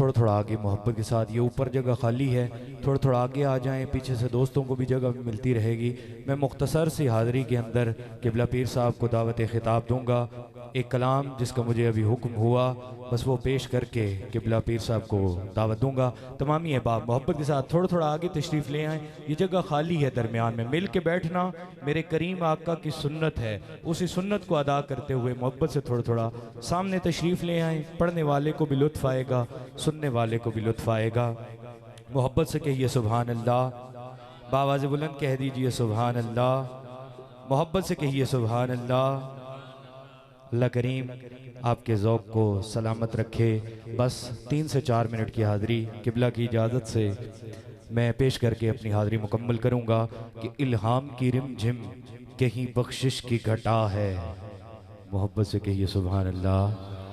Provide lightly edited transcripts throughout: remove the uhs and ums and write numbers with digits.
थोड़ा थोड़ा आगे मोहब्बत के साथ, ये ऊपर जगह खाली है, थोड़ा थोड़ा आगे आ जाएं, पीछे से दोस्तों को भी जगह मिलती रहेगी। मैं मुख्तसर सी हाज़री के अंदर क़िबला पीर साहब को दावत ख़िताब दूंगा। एक कलाम जिसका मुझे अभी हुक्म हुआ, बस वो पेश करके क़िबला पीर साहब को दावत दूंगा। तमामी अहबाब मोहब्बत के साथ थोड़ा थोड़ा आगे तशरीफ़ ले आएँ, ये जगह खाली है दरमियान में। मिल के बैठना मेरे करीम आका की सुन्नत है, उसी सुन्नत को अदा करते हुए मोहब्बत से थोड़ा थोड़ा सामने तशरीफ़ ले आएँ। पढ़ने वाले को भी लुत्फ़ आएगा, सुनने वाले को भी लुत्फ़ आएगा। मोहब्बत से कहिए सुभान अल्लाह, बावाज़ बुलंद कह दीजिए सुभान अल्लाह, मोहब्बत से कहिए सुभान अल्लाह। अल्लाह करीम आपके ज़ौक़ को सलामत रखे। बस 3 से 4 मिनट की हाज़री क़िबला की इजाज़त से मैं पेश करके अपनी हाज़री मुकम्मल करूँगा कि इल्हाम की रिम झिम कहीं बख्शिश की घटा है। मोहब्बत से कहिए सुभान अल्लाह,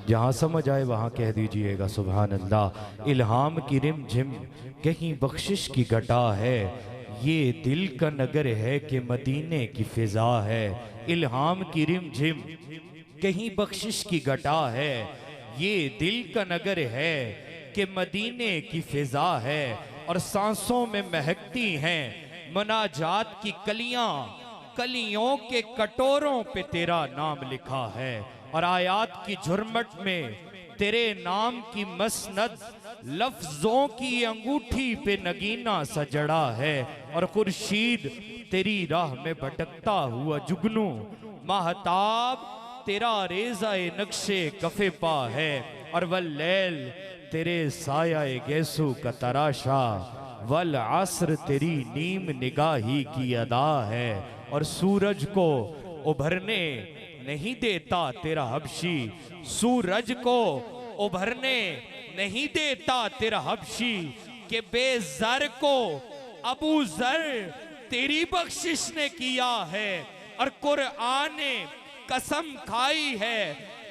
जहाँ समझ आए वहाँ कह दीजिएगा सुभान अल्लाह। इल्हाम की रिम झिम कहीं बख्शिश की घटा है, ये दिल का नगर है कि मदीने की फ़िज़ा है। इल्हाम की रिम झिम कहीं बख्शिश की घटा है, ये दिल का नगर है कि मदीने की फ़िज़ा है। और सांसों में महकती हैं मनाजात की कलियां, कलियों के कटोरों पे तेरा नाम लिखा है। और आयात की झुरमट में तेरे नाम की मसनद, लफ्जों की अंगूठी पे नगीना सजड़ा है। और खुर्शीद तेरी राह में भटकता हुआ जुगनू, महताब तेरा रेज़ाए नक्शे कफ़े पा है। और वल्लैल तेरे साया गैसू का तराशा, वल असर तेरी नीम निगाही की अदा है। और सूरज को उभरने नहीं देता तेरा हबशी, सूरज को उभरने नहीं देता तेरा हबशी, के बेज़र को अबू ज़र तेरी बख्शिश ने किया है। और कुरआन ने कसम खाई है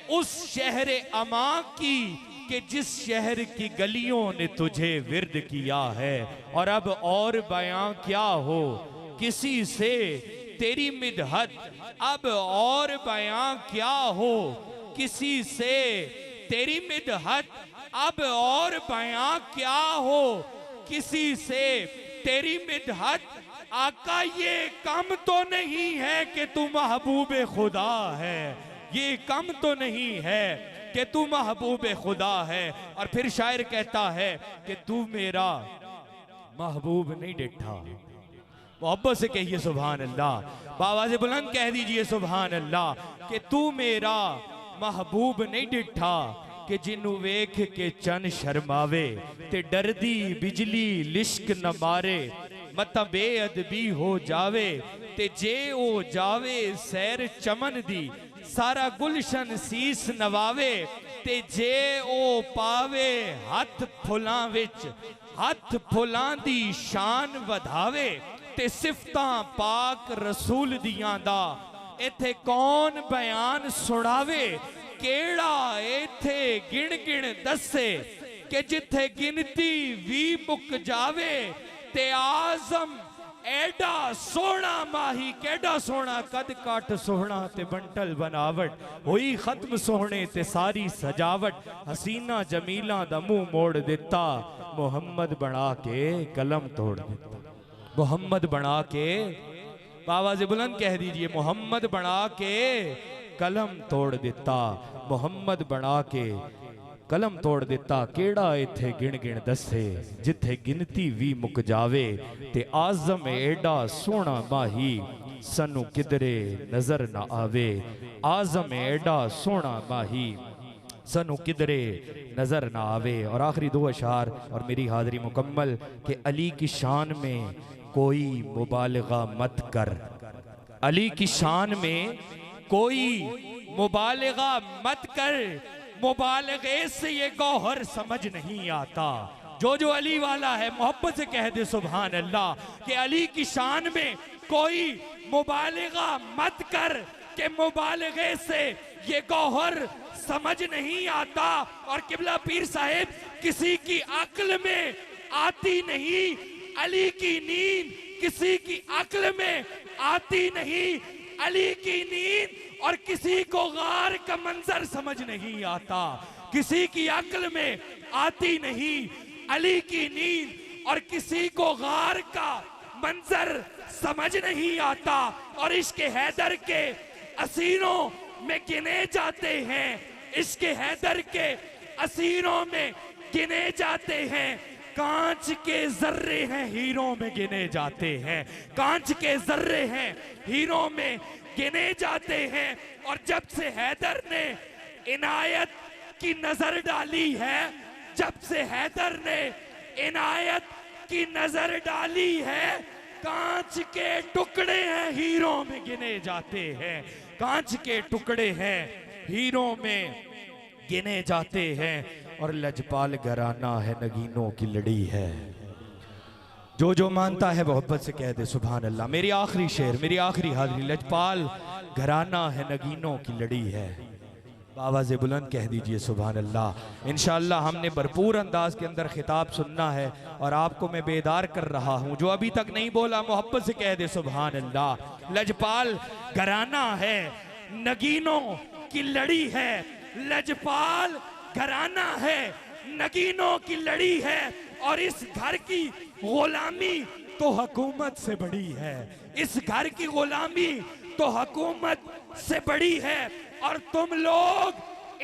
उस शहर अमा की कि जिस शहर की गलियों ने तुझे विर्द किया है। और अब और बयां क्या हो किसी से तेरी मिदहत, अब और बयां क्या हो किसी से तेरी मिदहत, अब और बयां क्या हो किसी से तेरी मिदहत। आका ये कम तो नहीं है कि तू महबूब खुदा है, ये कम तो नहीं है कि तू महबूब खुदा है। और फिर शायर कहता है कि तू मेरा महबूब नहीं डिठा। मोहब्बत से कहिए सुभान अल्लाह, बावाज़े बुलंद कह दीजिए सुभान अल्लाह, कि तू मेरा महबूब नहीं डिठा कि जिन्नू वेख के चन शर्मावे, ते डरदी बिजली लिश्क न मारे। मत बेअदबी हो जावे ते जे ओ जावे सैर चमन दी, सारा गुलशन सीस नवावे ते जे ओ पावे हथ फुलां विच, हथ फुलां दी शान वधावे ते सिफतां पाक रसूल दियां दा, इथे कौन बयान सुनावे। केड़ा इथे गिण गिण दसे कि जिथे गिनती भी मुक जावे। ते आजम एडा सोना माही, केडा सोना कद काट सोहना ते बंटल बनावट, हुई खत्म सोहने ते सारी सजावट। हसीना जमीला दा मुंह मोड़ दिता, मोहम्मद बना के कलम तोड़ दिता। मोहम्मद बना के, आवाज़ बुलंद कह दीजिए, मोहम्मद बना के कलम तोड़ दिता, मोहम्मद बना के कलम तोड़ दिता। केड़ा इथे गिण गिण दसे जिथे गिनती भी मुक जावे, ते आजम एडा सोना माही सनु किधरे नजर ना आवे। आजम एडा सोना माही सनु किधरे नजर ना आवे। और आखिरी 2 अशार और मेरी हाज़री मुकम्मल कि अली की शान में कोई मुबालगा मत कर, अली की शान में कोई मुबालगा मत कर। मुबालगे से ये गौहर समझ नहीं आता। जो अली वाला है मोहब्बत से कह दे सुभान अल्लाह, कि अली की शान में कोई मुबालगा मत कर, कि मुबालगे से ये गौहर समझ नहीं आता। और क़िबला पीर साहिब किसी की अक्ल में आती नहीं, अली की नींद किसी की अक्ल में आती नहीं, अली की नींद। और किसी को गार का मंजर समझ नहीं आता, किसी की अक्ल में आती नहीं अली की नींद और किसी को गार का मंजर समझ नहीं आता और इश्क हैदर के असीरों में गिने जाते हैं, इश्क हैदर के असीरों में गिने जाते हैं। कांच के जर्रे हैं हीरों में गिने जाते हैं, कांच के जर्रे हैं हीरों में गिने जाते हैं। और जब से हैदर ने इनायत की नजर डाली है, जब से हैदर ने इनायत की नजर डाली है, कांच के टुकड़े हैं हीरों में गिने जाते हैं, कांच के टुकड़े हैं हीरों में गिने जाते हैं। और लजपाल घराना है नगीनों की लड़ी है, जो जो मानता है मोहब्बत से कह दे सुभान अल्लाह। मेरी आखिरी शेर, मेरी आखिरी हाजिरी, लजपाल घराना है नगीनों की लड़ी है। आवाज़ बुलंद कह दीजिए सुभान अल्लाह। इंशाअल्लाह हमने भरपूर अंदाज के अंदर खिताब सुनना है और आपको मैं बेदार कर रहा हूँ, जो अभी तक नहीं बोला मोहब्बत से कह दे सुभान अल्लाह। लजपाल घराना है नगीनों की लड़ी है, लजपाल घराना है नगीनों की लड़ी है। और इस घर की गुलामी तो हुकूमत से बड़ी है, इस घर की गुलामी तो हुकूमत से बड़ी है। और तुम लोग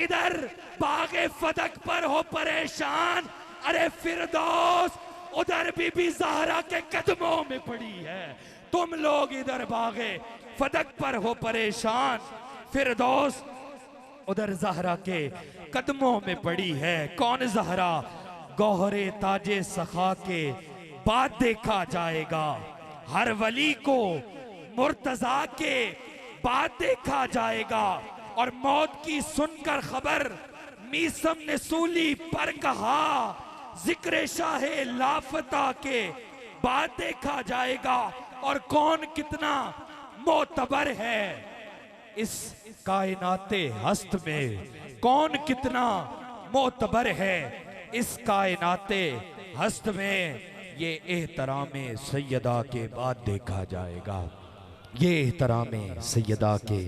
इधर बागे फदक पर हो परेशान, अरे फिरदौस उधर बीबी ज़हरा के कदमों में पड़ी है। तुम लोग इधर बागे फदक पर हो परेशान, फिरदौस उधर ज़हरा के कदमों में पड़ी है। कौन ज़हरा? गौहरे ताजे सखा के बाद देखा जाएगा, हर वली को मुर्तजा के बाद देखा जाएगा। और मौत की सुनकर खबर मीसम ने सूली पर कहा, जिक्र शाहे लाफता के बाद देखा जाएगा। और कौन कितना मोतबर है इस कायनाते हस्त में, कौन कितना मोतबर है इस कायनाते हस्त में, ये एहतरामे सैयदा के बाद देखा जाएगा, ये एहतरामे सैयदा के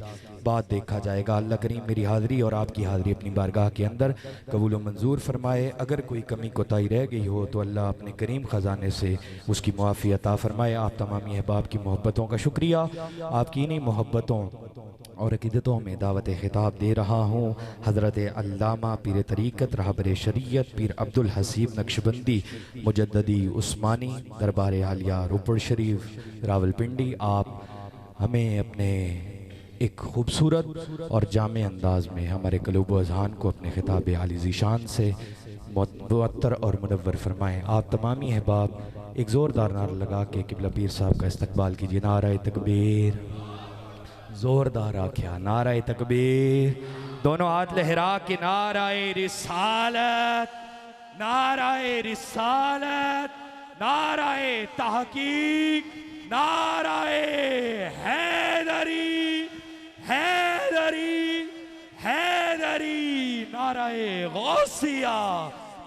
बाद देखा जाएगा। अल्लाह करीम मेरी हाज़िरी और आपकी हाज़िरी अपनी बारगाह के अंदर कबूल व मंजूर फरमाए। अगर कोई कमी कोताही रह गई हो तो अल्लाह अपने करीम ख़जाने से उसकी मुआफ़ी अता फरमाए। आप तमामी अहबाब की मोहब्बतों का शुक्रिया, आपकी इन्हीं मोहब्बतों और अक़ीदतों में दावत खिताब दे रहा हूँ। हज़रत अल्लामा पीर तरीक़त रहबर शरीयत पीर अब्दुल हसीब नक्शबंदी मुजद्ददी उस्मानी दरबार आलिया रोपड़ शरीफ रावलपिंडी, आप हमें अपने एक खूबसूरत और जामे अंदाज में हमारे क़ुलूब व अज़हान को अपने खिताब आली ज़ीशान से मुअत्तर और मुनव्वर फरमाएँ। आप तमामी अहबाब एक ज़ोरदार नारा लगा के क़िबला पीर साहब का इस्तक़बाल कीजिए। नारा तकबीर, ज़ोरदार आख्या नारा तकबीर, दोनों हाथ लहरा के नारा रिसालत, नारा रिसालत, नारा तहकीक, नारा हैदरी, हैदरी, हैदरी, नारा गौसिया,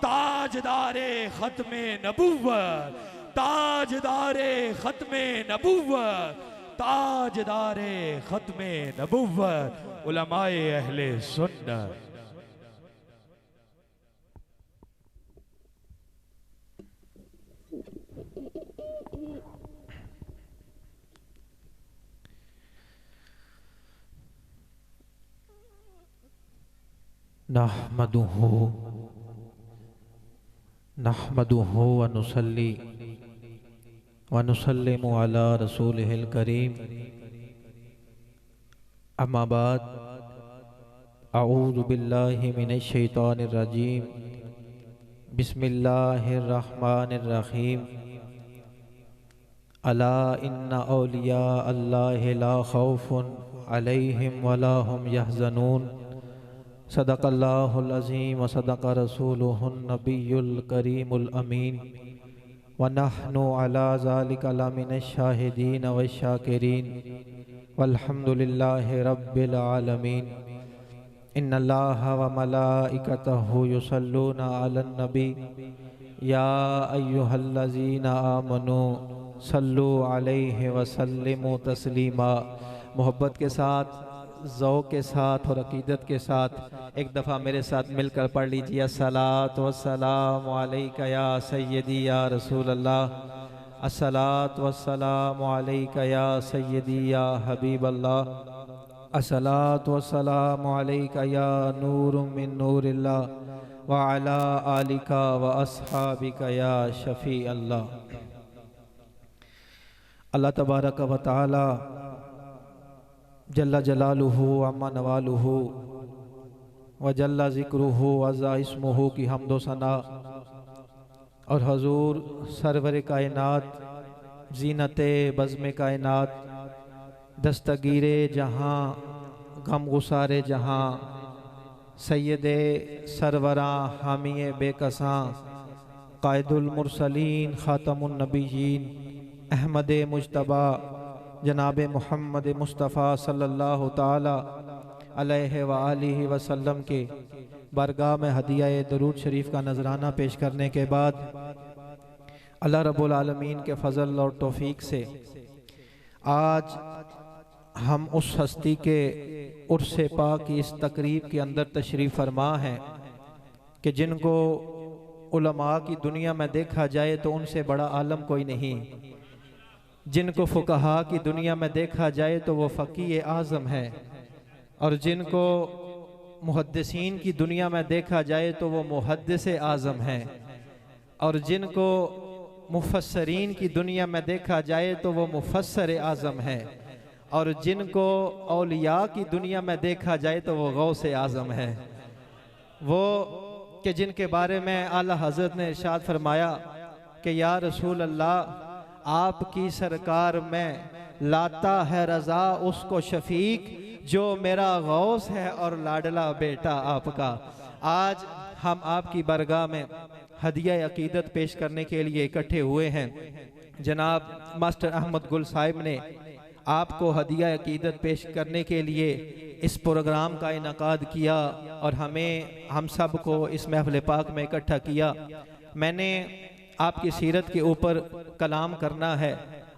ताजदारे खत्मे नबुव्वत, ताजदारे खत्मे नबुव्वत, ताजदारे खत्मे नबुव्वत, उलमाए अहले सुन्नत। नहमदुहु व नुसल्ली व नुसल्लिमु अला रसूलिहिल करीम, अम्मा बाद, अऊज़ु बिल्लाहि मिनश शैतानिर रजीम, बिस्मिल्लाहिर रहमानिर रहीम। अला इन्ना औलिया अल्लाहि ला खौफुन अलैहिम वला हुम यहज़नून। सदक़ल्लाहुल अज़ीम व सदक़ रसूलुहुन नबियुल करीमुल अमीन व नहनु अला ज़ालिका लमिनश शाहिदीन व शाकिरीन वल्हम्दुलिल्लाहि रब्बिल आलमीन। इन्नल्लाहा व मलाइकतहु युसल्लूना अलन नबी या अय्युहल्लज़ीना आमनू सल्लु अलैहि व सल्लिमू तस्लीमा। मोहब्बत के साथ ज़ौक़ के साथ और अक़ीदत के साथ एक दफ़ा मेरे साथ मिलकर पढ़ लीजिए। अस्सलातु वस्सलामु अलैका या सय्यदी या रसूल अल्लाह। अस्सलातु वस्सलामु अलैका या सय्यदी या हबीब अल्लाह। अस्सलातु वस्सलामु अलैका या नूरुम मिन नूरिल्लाह व अला आलिका व अस्हाबिका या शफ़ी अल्लाह। अल्लाह तबारक व तआला जल्ला जलालुहु अम्मा नवालुहु व जल्ला ज़िक्रुहु अज़्ज़ा इस्मुहु की हम्दो सना और हजूर सरवर कायनात, ज़ीनते बज़्म कायनात, दस्तगीरे जहाँ, गम गुसारे जहाँ, सैयदे सरवरा हामिए बेकसां, कायदुल मुरसलीन ख़ातमुन नबिय्यीन अहमद मुज्तबा जनाब मुहम्मद मुस्तफ़ा सल्लल्लाहु ताला अलैहि व आलिहि वसल्लम के बारगाह में हदिया दरूद शरीफ का नजराना पेश करने के बाद अल्लाह रब्बुल आलमीन के फ़ज़ल और तौफ़ीक से आज हम उस हस्ती के उर्स पाक की इस तकरीब के अंदर तशरीफ़ फरमा हैं कि जिनको उलमा की दुनिया में देखा जाए तो उनसे बड़ा आलम कोई नहीं, जिनको फ़ुक़हा की दुनिया में देखा जाए तो वो फ़क़ीह आज़म है, और जिनको मुहद्दिसीन की दुनिया में देखा जाए तो वो मुहद्दिस आज़म है, और जिनको मुफ़स्सरीन की दुनिया में देखा जाए तो वो मुफ़स्सर आज़म है, और जिनको औलिया की दुनिया में देखा जाए तो वो गौस आज़म है। वो कि जिनके बारे में आला हज़रत ने इरशाद फरमाया कि या रसूल अल्लाह, आपकी सरकार में लाता है रज़ा उसको शफीक जो मेरा गौस है और लाडला बेटा आपका। आज हम आपकी बरगाह में हदिया अक़ीदत पेश करने के लिए इकट्ठे हुए हैं। जनाब मास्टर अहमद गुल साहिब ने आपको हदिया अक़ीदत पेश करने के लिए इस प्रोग्राम का इनकाद किया और हम सब को इस महफ़िल पाक में इकट्ठा किया। मैंने आपकी सीरत के ऊपर कलाम करना है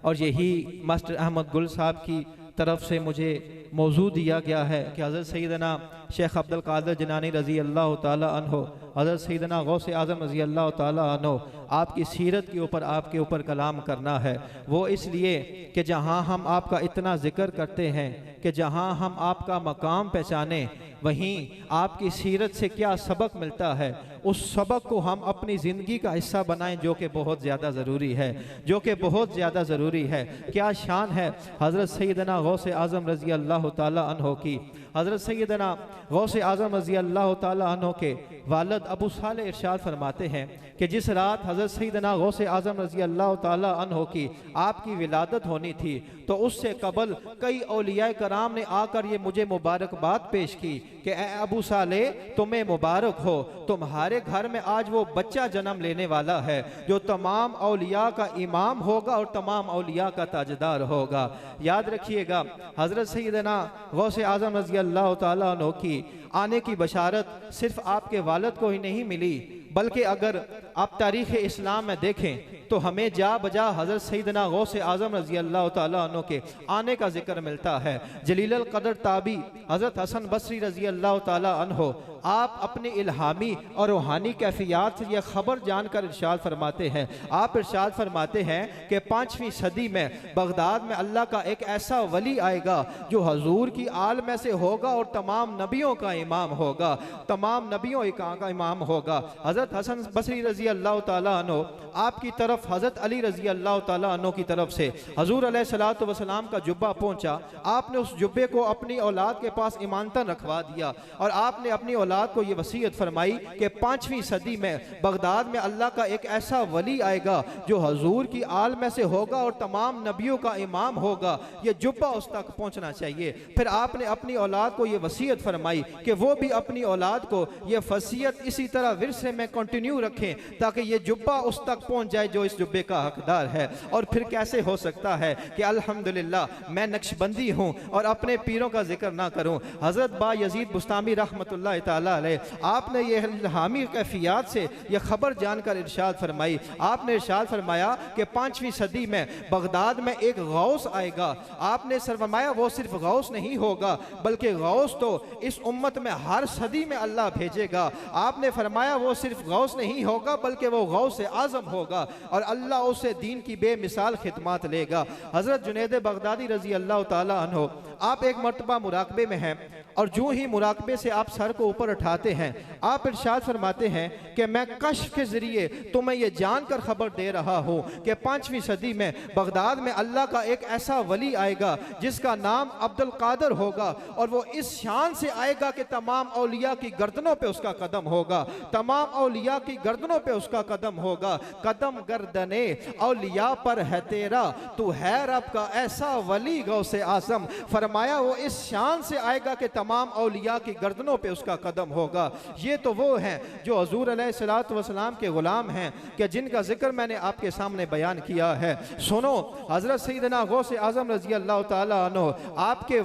और यही मास्टर अहमद गुल साहब की तरफ से मुझे मौजू दिया गया है कि हज़रत सैयदना शेख अब्दुल कादिर जिलानी रज़ी अल्लाह ताला अन्हो, हज़रत सैयदना गौस आज़म रज़ी अल्लाह ताला अन्हो आपकी सीरत के ऊपर आपके ऊपर कलाम करना है। वो इसलिए कि जहाँ हम आपका इतना ज़िक्र करते हैं कि जहाँ हम आपका मकाम पहचाने, वहीं आपकी सीरत से क्या सबक मिलता है उस सबक को हम अपनी ज़िंदगी का हिस्सा बनाएं, जो कि बहुत ज़्यादा ज़रूरी है, जो कि बहुत ज़्यादा ज़रूरी है। क्या शान है हज़रत सैयदना गौस आज़म रज़ी अल्लाह ताला अन्हो की। हज़रत सैयदना गौस आज़म रज़ी अल्लाह ताला अन्हो के वालिद अबू सालेह इरशाद फरमाते हैं कि जिस रात हज़रत सैयदना गौस आज़म रज़ी अल्लाह ताला अन्हो की आपकी विलादत होनी थी, तो उससे कबल कई औलिया कराम ने आकर ये मुझे मुबारकबाद पेश की कि ए अबू सालेह तुम्हें मुबारक हो, तुम्हारे घर में आज वो बच्चा जन्म लेने वाला है जो तमाम औलिया का इमाम होगा और तमाम औलिया का ताजदार होगा। याद रखिएगा हज़रत सैयदना गौस आज़म रज़ी अल्लाह ताला अन्हो की आने की बशारत सिर्फ आपके वालिद को ही नहीं मिली, बल्कि अगर आप तारीख़ इस्लाम में देखें तो हमें जा बजा हज़रत सैयदना गौस आज़म रज़ी अल्लाह ताला अन्हो के आने का जिक्र मिलता है। जलील क़दर ताबी हज़रत हसन बसरी रज़ी अल्लाह ताला अन्हो आप अपने इल्हामी और रूहानी कैफियत से यह खबर जानकर इरशाद फरमाते हैं, आप इरशाद फरमाते हैं कि 5वीं सदी में बगदाद में अल्लाह का एक ऐसा वली आएगा जो हजूर की आल में से होगा और तमाम नबियों का इमाम होगा, तमाम नबियों का इमाम होगा। हज़रत हसन बसरी रज़ी अल्लाह ताला अन्हो आपकी तरफ हज़रत अली रज़ी अल्लाह ताला अन्हो की तरफ से हजूर अलैहिस्सलातु वस्सलाम का जुब्बा पहुँचा। आपने उस जुब्बे को अपनी औलाद के पास ईमानतन रखवा दिया और आपने अपनी औलाद को ये वसीयत फरमाई कि 5वीं सदी में बगदाद में अल्लाह का एक ऐसा वली आएगा जो हजूर की आल में से होगा और तमाम नबियों का इमाम होगा, ये जुब्बा उस तक पहुंचना चाहिए। फिर आपने अपनी औलाद को ये वसीयत फरमाई कि वो भी अपनी औलाद को ये वसीयत इसी तरह विरसे में कंटिन्यू रखें ताकि ये जुब्बा उस तक पहुंच जाए जो इस जुब्बे का हकदार है। और फिर कैसे हो सकता है कि अल्हम्दुलिल्लाह मैं नक्शबंदी हूँ और अपने पीरों का जिक्र ना करूँ। हज़रत बा यजीद बुस्तामी रहमतुल्लाह ताला अलैह आपने ये इल्हामी कैफियत से ये खबर जानकर इरशाद फरमाई। आपने इरशाद फरमाया कि 5वीं सदी में बगदाद में एक गौस आएगा। आपने फरमाया वो सिर्फ गौस नहीं होगा बल्कि गौस तो इस उम्मत में हर सदी में अल्लाह भेजेगा। आपने फरमाया वो सिर्फ गौस नहीं होगा बल्कि वो गौस आज़म होगा और अल्लाह उसे दीन की बेमिसाल खिदमत लेगा। हज़रत जुनैद बगदादी रज़ी अल्लाह ताला अन्हो आप एक मरतबा मुराकबे में हैं और जो ही मुराकबे से आप सर को ऊपर उठाते हैं आप इरशाद फरमाते हैं कि मैं कश्फ के ज़रिए तुम्हें यह जानकर खबर दे रहा हूँ कि 5वीं सदी में बगदाद में अल्लाह का एक ऐसा वली आएगा जिसका नाम अब्दुल कादर होगा और वो इस शान से आएगा कि तमाम औलिया की गर्दनों पे उसका कदम होगा, तमाम औलिया की गर्दनों पे उसका कदम होगा। कदम गर्दने औलिया पर है तेरा, तू है रब का ऐसा वली गौसे आज़म। फरमाया वो इस शान से आएगा कि तमाम औलिया की गर्दनों पे उसका कदम होगा। ये तो वो हैं जो हजूर अलैहिस्सलातु वस्सलाम के गुलाम हैं कि जिनका जिक्र मैंने आपके सामने बयान किया है। सुनो, हजरत सैयदना गौसे आज़म रज़ी अल्लाह ताला अन्हु आपके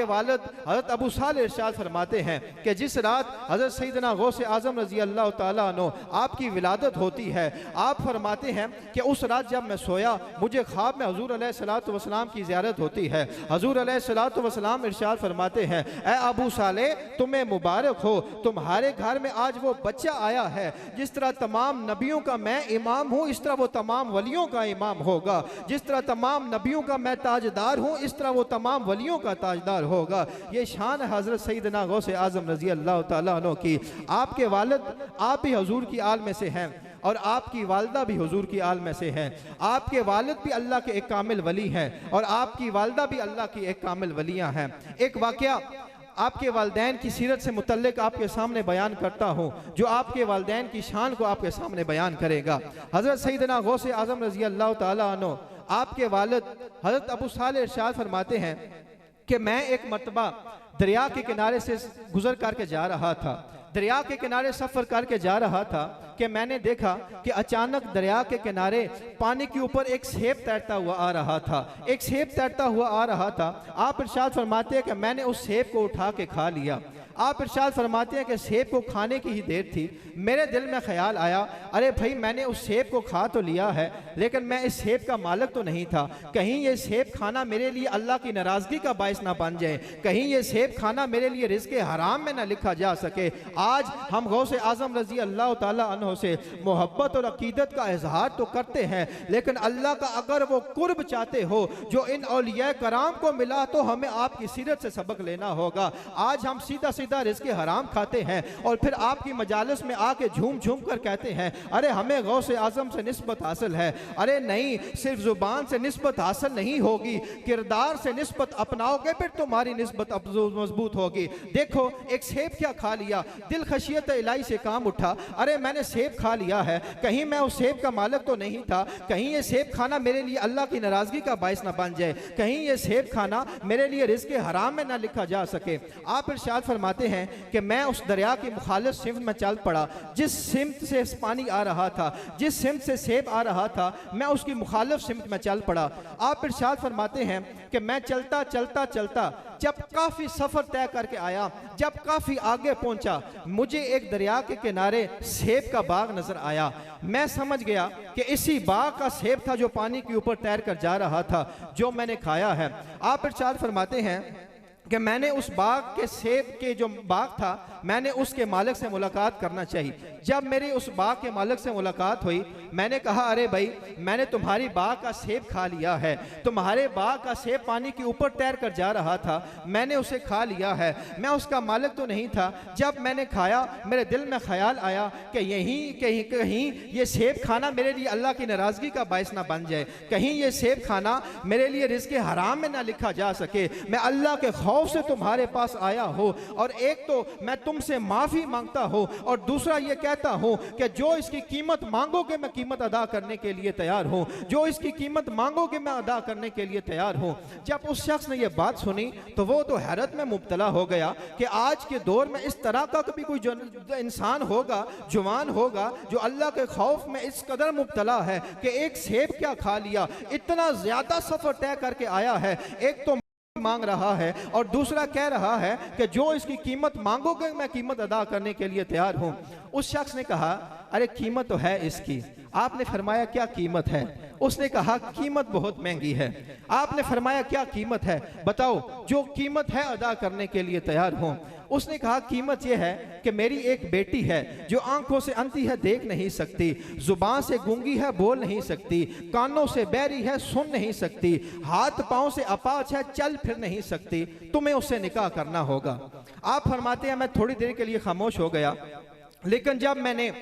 वालिद हजरत अबू सालेह इरशाद फरमाते हैं कि जिस रात हजरत सैयदना गौसे आज़म रज़ी अल्लाह ताला अन्हु आपकी विलादत होती है, आप फरमाते हैं कि उस रात जब मैं सोया मुझे ख्वाब में हजूर अलैहिस्सलातु वस्सलाम की ज़ियारत होती है। हजूर अलैहिस्सलातु वस्सलाम इरशाद फरमाते हैं, ऐ अबू सालेह तुम्हें मुबारक हो, तुम्हारे घर में आज वो बच्चा आया है जिस तरह तमाम नबियों का मैं इमाम हूँ इस तरह वो तमाम वलियों का इमाम होगा। जिस तरह तमाम नबियों का मैं ताजदार हूँ इस तरह वो तमाम वलियों का ताजदार होगा। ये शान है हज़रत सैयदना गौसे आज़म रज़ी अल्लाह ताला अन्हु की। आपके वालिद आप ही हुजूर की आल में से हैं और आपकी वालदा भी हुजूर की आल में से हैं। आपके वालिद भी अल्लाह के एक कामिल वली हैं और आपकी वालदा भी अल्लाह की एक कामिल वलियाँ हैं। एक वाक़या आपके वालदैन की सीरत से मुतल्लिक आपके सामने बयान करता हूँ जो आपके वालदैन की शान को आपके सामने बयान करेगा। हज़रत सैयदना गौसे आज़म रज़ी अल्लाह ताला अन्हु आपके वालिद हज़रत अबू सालेह इरशाद फरमाते हैं कि मैं एक मरतबा दरिया के किनारे से गुजर करके जा रहा था, दरिया के किनारे सफ़र करके जा रहा था कि मैंने देखा कि अचानक दरिया के किनारे पानी के ऊपर एक सेब तैरता हुआ आ रहा था, एक सेब तैरता हुआ आ रहा था। आप इरशाद फरमाते हैं कि मैंने उस सेब को उठा के खा लिया। आप इरशाद फरमाते हैं कि सेब को खाने की ही देर थी, मेरे दिल में ख्याल आया, अरे भाई मैंने उस सेब को खा तो लिया है लेकिन मैं इस सेब का मालिक तो नहीं था, कहीं ये सेब खाना मेरे लिए अल्लाह की नाराज़गी का बायस ना बन जाए, कहीं ये सेब खाना मेरे लिए रिज़्क़े हराम में ना लिखा जा सके। आज हम गौसे आज़म रज़ी अल्लाह ताला अन्हु से मोहब्बत और अकीदत का इजहार तो करते हैं लेकिन अल्लाह का अगर वो कुर्ब चाहते हो जो इन औलिया कराम को मिला तो हमें आपकी सीरत से सबक लेना होगा। आज हम सीधा सीधा रिज़्क़े हराम खाते हैं और फिर आपकी मजालिस में आके झूम झूम कर कहते हैं अरे हमें गौसे आज़म से निस्बत हासिल है। अरे नहीं, सिर्फ जुबान से निस्बत हासिल नहीं होगी, किरदार से निस्बत अपनाओगे फिर तुम्हारी निस्बत मजबूत होगी। देखो एक सेब क्या खा लिया, दिल खशियत इलाही से काम उठा, अरे मैंने सेब खा लिया है, कहीं मैं उस सेब का मालिक तो नहीं था, कहीं ये सेब खाना मेरे लिए अल्लाह की नाराज़गी का बायस ना बन जाए, कहीं ये सेब खाना मेरे लिए रिज़्क़े हराम में ना लिखा जा सके। आप इरशाद फरमाते हैं कि मैं उस दरिया की मुखालिफ सिमत में चल पड़ा, जिस सिमत से पानी आ रहा था, जिस सिमत से सेब आ रहा था मैं उसकी मुखालिफ सिमत में चल पड़ा। आप इरशाद फरमाते हैं कि मैं चलता चलता चलता जब काफ़ी सफ़र तय करके आया, जब काफ़ी आगे पहुंचा, मुझे एक दरिया के किनारे सेब का बाग नजर आया। मैं समझ गया कि इसी बाग का सेब था जो पानी के ऊपर तैर कर जा रहा था, जो मैंने खाया है। आप इरशाद फरमाते हैं कि मैंने उस बाग के सेब के जो बाग था मैंने उसके मालिक से मुलाकात करना चाहिए। जब मेरी उस बाग के मालिक से मुलाकात हुई मैंने कहा अरे भाई मैंने तुम्हारी बाग का सेब खा लिया है, तुम्हारे बाग का सेब पानी के ऊपर तैर कर जा रहा था, मैंने उसे खा लिया है, मैं उसका मालिक तो नहीं था। जब मैंने खाया मेरे दिल में ख्याल आया कि यहीं कहीं कहीं ये सेब खाना मेरे लिए अल्लाह की नाराज़गी का बायस ना बन जाए, कहीं ये सेब खाना मेरे लिए रिज़्क़े हराम में ना लिखा जा सके। मैं अल्लाह के खौफ से तुम्हारे पास आया हो और एक तो मैं तुमसे माफ़ी मांगता हूँ और दूसरा ये कहता हूँ कि जो इसकी कीमत मांगोगे मैं कीमत अदा करने के लिए तैयार हूँ, जो इसकी कीमत मांगोगे मैं अदा करने के लिए तैयार हूँ। जब उस शख्स ने यह बात सुनी तो वो तो हैरत में मुब्तला हो गया कि आज के दौर में इस तरह का कभी कोई इंसान होगा, जवान होगा जो अल्लाह के खौफ में इस कदर मुब्तला है कि एक सेब क्या खा लिया, इतना ज़्यादा सफ़र तय करके आया है। एक तो मांग रहा है और दूसरा कह रहा है कि जो इसकी कीमत मांगोगे मैं कीमत अदा करने के लिए तैयार हूं। उस शख्स ने कहा अरे कीमत तो है इसकी। आपने फरमाया क्या कीमत है? उसने कहा कीमत बहुत महंगी है। आपने फरमाया क्या कीमत है, बताओ जो कीमत है अदा करने के लिए तैयार हूं। उसने कहा कीमत यह है कि मेरी एक बेटी है जो आंखों से अंधी है, देख नहीं सकती, जुबान से गूंगी है, बोल नहीं सकती, कानों से बहरी है, सुन नहीं सकती, हाथ पांव से अपाच है, चल फिर नहीं सकती, तुम्हें उससे निकाह करना होगा। आप फरमाते हैं मैं थोड़ी देर के लिए खामोश हो गया, लेकिन जब मैंने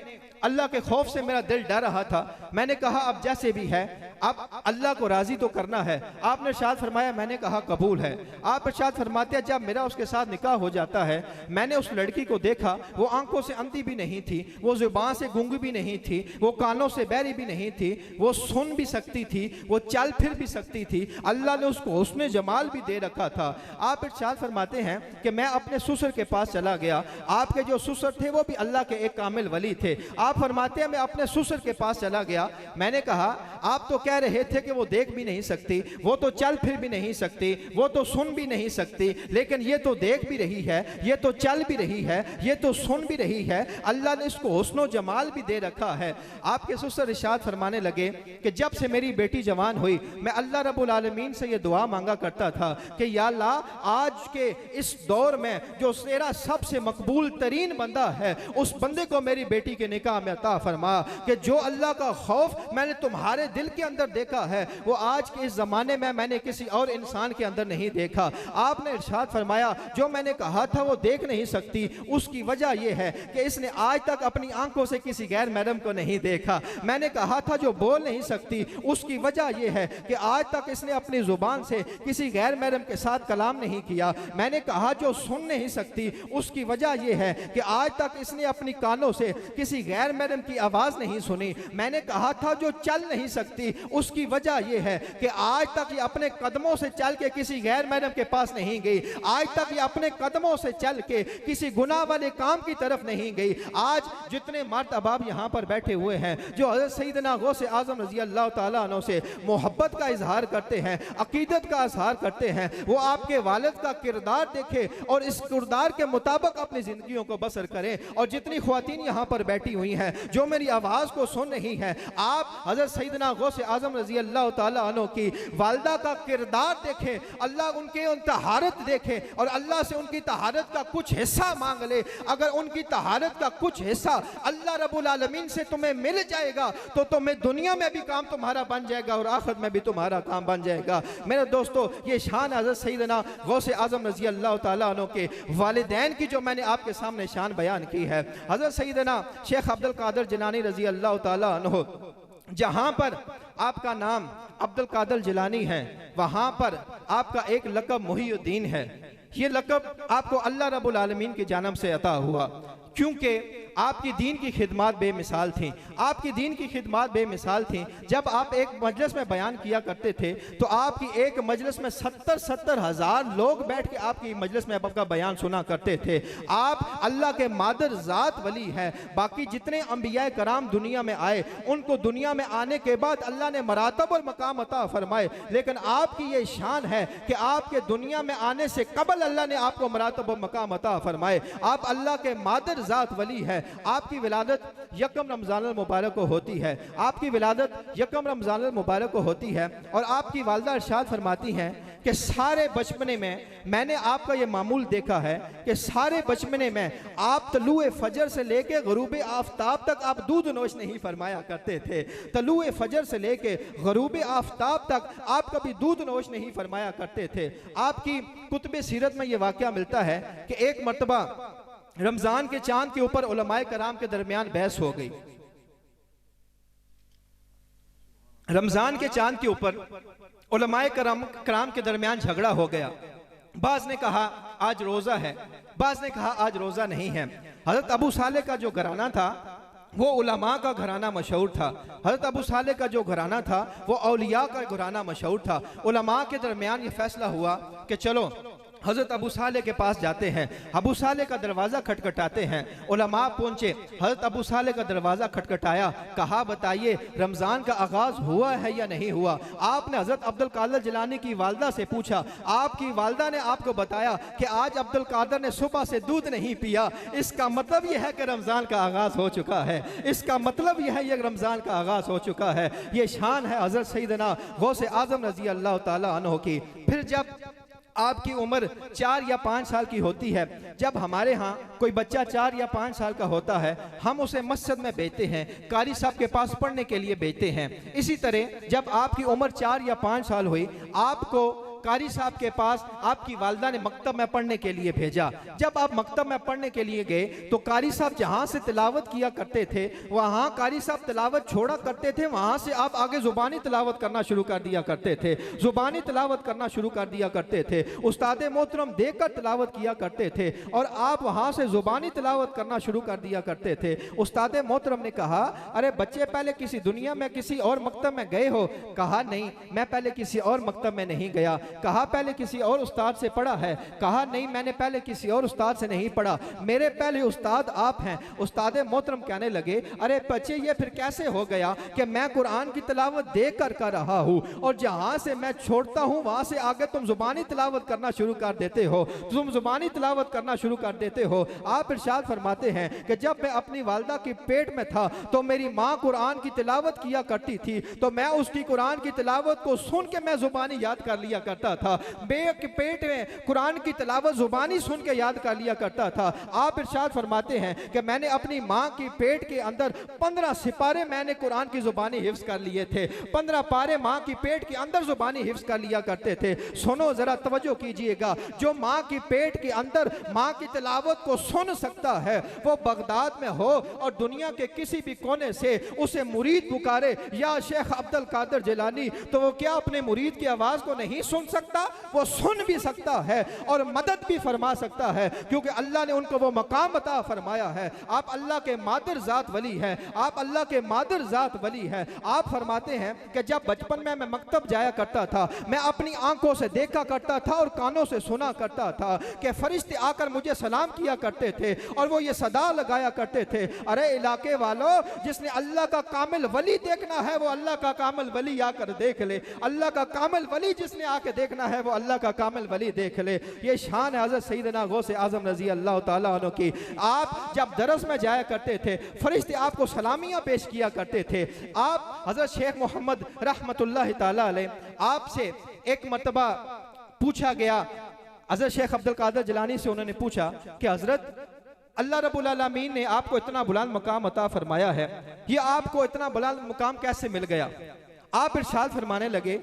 अल्लाह के खौफ से मेरा दिल डर रहा था, मैंने कहा अब जैसे भी है अब अल्लाह को राजी तो करना है। आपने इरशाद फरमाया, मैंने कहा कबूल है। आप इरशाद फरमाते हैं जब मेरा उसके साथ निकाह हो जाता है, मैंने उस लड़की को देखा, वो आंखों से अंधी भी नहीं थी, वो जुबान से गूंगी भी नहीं थी, वो कानों से बहरी भी नहीं थी, वो सुन भी सकती थी, वो चल फिर भी सकती थी, अल्लाह ने उसको हुस्न जमाल भी दे रखा था। आप इरशाद फरमाते हैं कि मैं अपने ससुर के पास चला गया। आपके जो ससुर थे वो भी अल्लाह के एक कामिल वली थे। आप फरमाते हैं मैं अपने ससुर के पास चला गया, मैंने कहा आप तो कह रहे थे कि वो देख भी नहीं सकती, वो तो चल फिर भी नहीं सकती, वो तो सुन भी नहीं सकती, लेकिन ये तो देख भी रही है, ये तो चल भी रही है, ये तो सुन भी रही है, अल्लाह ने इसको हुस्न जमाल भी दे रखा है। आपके ससुर इरशाद फरमाने लगे कि जब से मेरी बेटी जवान हुई मैं अल्लाह रब्बुल आलमीन से ये दुआ मांगा करता था कि या अल्लाह आज के इस दौर में जो तेरा सबसे मकबूल तरीन बंदा है उस बंदे को मेरी बेटी के निकाह में अता फरमा, कि जो अल्लाह का खौफ मैंने तुम्हारे दिल के अंदर देखा है वो आज के इस जमाने में मैंने किसी और इंसान के अंदर नहीं देखा। आपने इरशाद फरमाया जो मैंने कहा था वो देख नहीं सकती, उसकी वजह यह है कि इसने आज तक अपनी आंखों से किसी गैर महरम को नहीं देखा। मैंने कहा था जो बोल नहीं सकती, उसकी वजह यह है कि आज तक इसने अपनी जुबान से किसी गैर महरम के साथ कलाम नहीं किया। मैंने कहा जो सुन नहीं सकती, उसकी वजह यह है कि आज तक इसने अपनी कानों से किसी गैर महरम की आवाज नहीं सुनी। मैंने कहा था जो चल नहीं सकती, उसकी वजह यह है कि आज तक ये अपने कदमों से चल के किसी गैर महरम के पास नहीं गई, आज तक ये अपने कदमों से चल के किसी गुनाह वाले काम की तरफ नहीं गई। आज जितने मर्द अबाब यहाँ पर बैठे हुए हैं जो हज़रत सैयदना गौसे आज़म रज़ी अल्लाह ताला अन्हु से मोहब्बत का इजहार करते हैं, अकीदत का इजहार करते हैं, वो आपके वालिद का किरदार देखे और इस किरदार के मुताबिक अपनी जिंदगियों को बसर करें। और जितनी ख्वातीन यहाँ पर बैठी हुई हैं जो मेरी आवाज को सुन रही हैं, आप हज़रत सैयदना गौसे आज़म रज़ी अल्लाह ताला अन्हु की वालिदा का किरदार देखें, अल्लाह उनके उन तहारत देखें और अल्लाह से उनकी तहारत का कुछ हिस्सा मांग ले। अगर उनकी तहारत का कुछ हिस्सा अल्लाह रब्बुल आलमीन से तुम्हें मिल जाएगा तो तुम्हें दुनिया में भी काम तुम्हारा बन जाएगा और आखिरत में भी तुम्हारा काम बन जाएगा। मेरे दोस्तों, ये शान हज़रत सैयदना गौसे आज़म रज़ी अल्लाह ताला अन्हु के वालिदैन की जो मैंने आपके सामने शान बयान की है। हज़रत सैयदना शेख अब्दुल कादिर जिलानी रज़ी अल्लाह ताला अन्हु, जहां पर आपका नाम अब्दुल कादिर जिलानी है वहां पर आपका एक लक़ब मुहीउद्दीन है। ये लक़ब आपको अल्लाह रब्बुल आलमीन की जानब से अता हुआ क्योंकि आपकी दीन की खिदमत बेमिसाल थी। आपकी दीन की खिदमत बेमिसाल थी। जब आप एक मजलिस में बयान किया करते थे तो आपकी एक मजलिस में 70-70 हज़ार लोग बैठ के आपकी मजलिस में आपका बयान सुना करते थे। आप अल्लाह के मादर ज़ात वली हैं। बाकी जितने अंबिया कराम दुनिया में आए उनको दुनिया में आने के बाद अल्लाह ने मरातब और मकाम अता फरमाए, लेकिन आपकी ये शान है कि आपके दुनिया में आने से कबल अल्लाह ने आपको मरातब और मकाम अता फरमाए। आप अल्लाह के मादर ज़ात वली है। आपकी विलादत यकम रमज़ान मुबारक को होती है। आपकी विलादत यकम रमज़ान मुबारक को होती है और आपकी वालिदा इरशाद फरमाती हैं कि सारे बचपने में मैंने आपका ये मामूल देखा है कि सारे बचपने में आप तलुए फजर से लेके गरूब आफ्ताब तक आप दूध नोश नहीं फरमाया करते थे। तलुए फजर से लेके गरूब आफ्ताब तक आप कभी दूध नोश नहीं फरमाया करते थे। आपकी कुतुब सीरत में ये वाक़या मिलता है कि एक मरतबा रमजान के चांद के ऊपर उलमाए कराम के दरमियान बहस हो गई। रमजान के चांद के ऊपर उलमाए कराम के दरमियान झगड़ा हो गया। बाज ने कहा आज रोजा है, बाज ने कहा आज रोजा नहीं है। हजरत अबू साले का जो घराना था वो उलमा का घराना मशहूर था। हजरत अबू साले का जो घराना था वो औलिया का घराना मशहूर था। उलमा के दरमियान ये फैसला हुआ कि चलो हज़रत अबू साले के पास जाते हैं। अबू साले का दरवाज़ा खटखटाते हैं। उलमा पहुँचे, हज़रत अबू साले का दरवाज़ा खटखटाया, कहा बताइए रमज़ान का आगाज़ हुआ है या नहीं हुआ। आपने हज़रत अब्दुल कादर जिलानी की वालदा से पूछा, आपकी वालदा ने आपको बताया कि आज अब्दुल कादर ने सुबह से दूध नहीं पिया, इसका मतलब यह है कि रमज़ान का आगाज़ हो चुका है। इसका मतलब यह है कि रमज़ान का आगाज़ हो चुका है। ये शान है हज़रत सैयदना गौसे आज़म रज़ी अल्लाह ताला अन्हु की। फिर जब आपकी उम्र 4 या 5 साल की होती है, जब हमारे यहाँ कोई बच्चा 4 या 5 साल का होता है, हम उसे मस्जिद में भेजते हैं, कारी साहब के पास पढ़ने के लिए भेजते हैं। इसी तरह जब आपकी उम्र 4 या 5 साल हुई, आपको कारी साहब के पास आपकी वालदा ने मकतब में पढ़ने के लिए भेजा। जब आप मकतब में पढ़ने के लिए गए तो कारी साहब जहाँ से तिलावत किया करते थे, वहाँ कारी साहब तिलावत छोड़ा करते थे, वहाँ से आप आगे ज़ुबानी तिलावत करना शुरू कर दिया करते थे। ज़ुबानी तिलावत करना शुरू कर दिया करते थे, उस्ताद मोहतरम देखकर तिलावत किया करते थे और आप वहाँ से ज़ुबानी तिलावत करना शुरू कर दिया करते थे। उस्ताद मोहतरम ने कहा, अरे बच्चे पहले किसी दुनिया में किसी और मकतब में गए हो? कहा नहीं, मैं पहले किसी और मकतब में नहीं गया। कहा पहले किसी और उस्ताद से पढ़ा है? कहा नहीं, मैंने पहले किसी और उस्ताद से नहीं पढ़ा, मेरे पहले उस्ताद आप हैं। उस्ताद मोहतरम कहने लगे, अरे बच्चे ये फिर कैसे हो गया कि मैं कुरान की तिलावत देख कर रहा हूँ और जहाँ से मैं छोड़ता हूँ वहाँ से आगे तुम ज़ुबानी तिलावत करना शुरू कर देते हो, तुम ज़ुबानी तिलावत करना शुरू कर देते हो। आप इरशाद फरमाते हैं कि जब मैं अपनी वालदा के पेट में था तो मेरी माँ कुरान की तिलावत किया करती थी, तो मैं उसकी कुरान की तिलावत को सुन के मैं ज़ुबानी याद कर लिया करता था। बेटे के पेट में कुरान की तिलावत ज़ुबानी सुन के याद कर लिया करता था। आप इरशाद फरमाते हैं कि मैंने अपनी माँ की पेट के अंदर 15 सिपारे मैंने कुरान की ज़ुबानी हिफ्स कर लिए थे। 15 पारे माँ की पेट के अंदर ज़ुबानी हिफ्स कर लिया करते थे। सुनो जरा तवज्जो कीजिएगा, जो माँ की पेट के अंदर माँ की तिलावत को सुन सकता है वो बगदाद में हो और दुनिया के किसी भी कोने से उसे मुरीद पुकारे या शेख अब्दुल कादर जिलानी, तो वो क्या अपने मुरीद की आवाज़ को नहीं सुन सकता? वो सुन भी सकता है और मदद भी फरमा सकता है, क्योंकि अल्लाह ने उनको वो मकाम अता फरमाया है। आप अल्लाह के मादर ज़ात वली हैं, आप अल्लाह के मादर ज़ात वली हैं। आप फरमाते हैं कि जब बचपन में मैं मकतब जाया करता था, मैं अपनी आंखों से देखा करता था और कानों से सुना करता था कि फरिश्ते आकर मुझे सलाम किया करते थे और वो ये सदा लगाया करते थे, अरे इलाके वालों, जिसने अल्लाह का कामिल वली देखना है वो अल्लाह का कामिल वली आकर देख ले। अल्लाह का कामिल वली जिसने आके देखना है वो अल्लाह का कामिल वली देख ले। ये शान है हज़रत सैयदना गौसे आज़म रज़ी अल्लाह ताला अन्हु की। आप जब दरस में जाया करते थे, फरिश्ते आपको सलामियाँ पेश किया करते थे। आप हज़रत शेख मोहम्मद रहमतुल्लाह ताला अलैह, आपसे एक मरतबा पूछा गया, हज़रत शेख अब्दुल कादर जिलानी से उन्होंने पूछा कि हज़रत अल्लाह रब्बुल आलमीन ने आपको इतना बुलंद मकाम अता फरमाया है, ये आपको इतना बुलंद मकाम कैसे मिल गया? आप इरशाद फरमाने लगे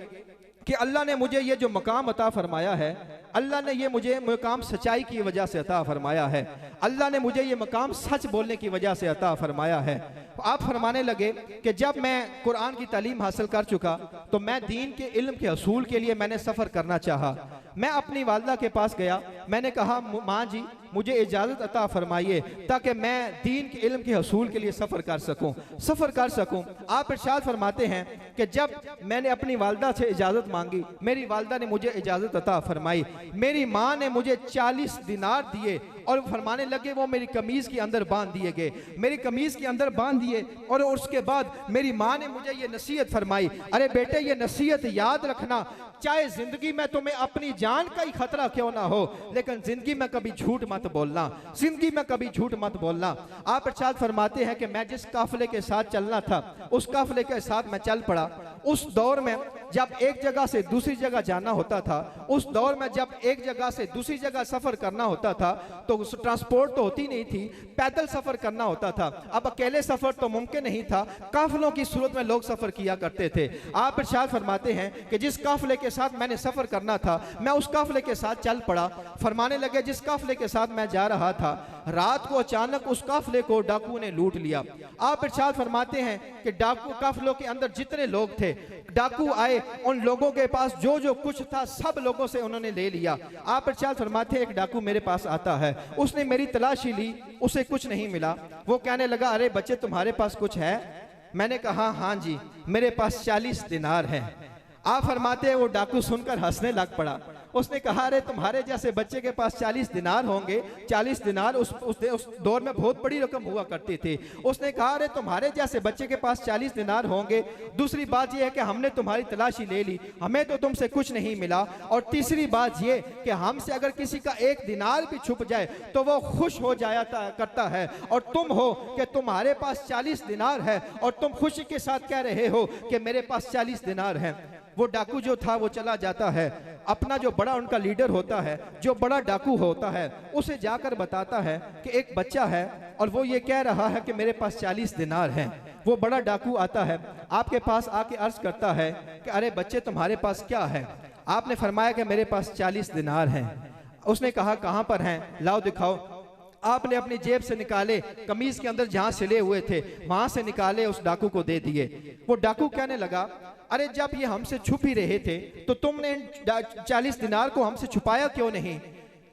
कि अल्लाह ने मुझे ये जो मकाम अता फरमाया है, अल्लाह ने ये मुझे मकाम सच्चाई की वजह से अता फरमाया है, अल्लाह ने मुझे ये मकाम सच बोलने की वजह से अता फरमाया है। आप फरमाने लगे कि जब मैं कुरान की तालीम हासिल कर चुका तो मैं दीन के इल्म के हसूल के लिए मैंने सफ़र करना चाहा। मैं अपनी वालदा के पास गया, मैंने कहा माँ जी मुझे इजाज़त अता फरमाइए ताकि मैं दीन के इल्म के हसूल के लिए सफ़र कर सकूं। आप इरशाद फरमाते हैं कि जब मैंने अपनी वालदा से इजाज़त मांगी, मेरी वालदा ने मुझे इजाज़त अता फरमाई। मेरी माँ ने मुझे 40 दिनार दिए और फरमाने लगे वो मेरी कमीज़ के अंदर बांध दिए गए, मेरी कमीज़ के अंदर बांध दिए। और उसके बाद मेरी माँ ने मुझे ये नसीहत फरमाई, अरे बेटे ये नसीहत याद रखना, चाहे ज़िंदगी में तुम्हें अपनी जान का ही खतरा क्यों ना हो, लेकिन ज़िंदगी में कभी झूठ मत बोलना, ज़िंदगी में कभी झूठ मत बोलना। आप इरशाद फरमाते हैं कि मैं जिस काफ़िले के साथ चलना था उस काफ़िले के साथ मैं चल पड़ा। उस दौर में जब एक जगह से दूसरी जगह जाना होता था, उस दौर में जब एक जगह से दूसरी जगह सफ़र करना होता था तो ट्रांसपोर्ट तो होती नहीं थी, पैदल सफ़र करना होता था। अब अकेले सफ़र तो मुमकिन नहीं था, काफ़िलों की सूरत में लोग सफ़र किया करते थे। आप इरशाद फरमाते हैं कि जिस काफ़िले के साथ मैंने सफ़र करना था मैं उस काफ़िले के साथ चल पड़ा। फरमाने लगे जिस काफ़िले के साथ मैं जा रहा था, रात को अचानक उस काफ़िले को डाकुओं ने लूट लिया। आप इरशाद फरमाते हैं कि डाकू काफ़िलों के अंदर जितने लोग थे, डाकू आए, उन लोगों के पास जो जो कुछ था सब लोगों से उन्होंने ले लिया। आप इरशाद फरमाते हैं एक डाकू मेरे पास आता है, उसने मेरी तलाशी ली, उसे कुछ नहीं मिला। वो कहने लगा अरे बच्चे तुम्हारे पास कुछ है? मैंने कहा हाँ जी, मेरे पास 40 दिनार हैं। आप फरमाते हैं वो डाकू सुनकर हंसने लग पड़ा उसने कहा अरे तुम्हारे जैसे बच्चे के पास 40 दिनार होंगे। 40 दिनार उस दौर में बहुत बड़ी रकम हुआ करती थी। उसने कहा अरे तुम्हारे जैसे बच्चे के पास 40 दिनार होंगे। दूसरी बात यह है कि हमने तुम्हारी तलाशी ले ली, हमें तो तुमसे कुछ नहीं मिला। और तीसरी बात यह कि हमसे अगर किसी का 1 दिनार भी छुप जाए तो वो खुश हो जाया करता है। और तुम हो कि तुम्हारे पास 40 दिनार है और तुम खुशी के साथ कह रहे हो कि मेरे पास 40 दिनार है। वो डाकू जो था वो चला जाता है, अपना जो बड़ा उनका लीडर होता है, जो बड़ा डाकू होता है, उसे जाकर बताता है कि एक बच्चा है और वो ये कह रहा है कि मेरे पास 40 दिनार हैं। वो बड़ा डाकू आता है, आपके पास आके अर्ज करता है कि अरे बच्चे तुम्हारे पास क्या है? आपने फरमाया कि मेरे पास 40 दिनार हैं। उसने कहा कहाँ पर हैं, लाओ दिखाओ। आपने अपनी जेब से निकाले, कमीज के अंदर जहां सिले हुए थे वहां से निकाले, उस डाकू को दे दिए। वो डाकू कहने लगा अरे जब ये हमसे छुप ही रहे थे तो तुमने 40 दिनार को हमसे छुपाया क्यों नहीं?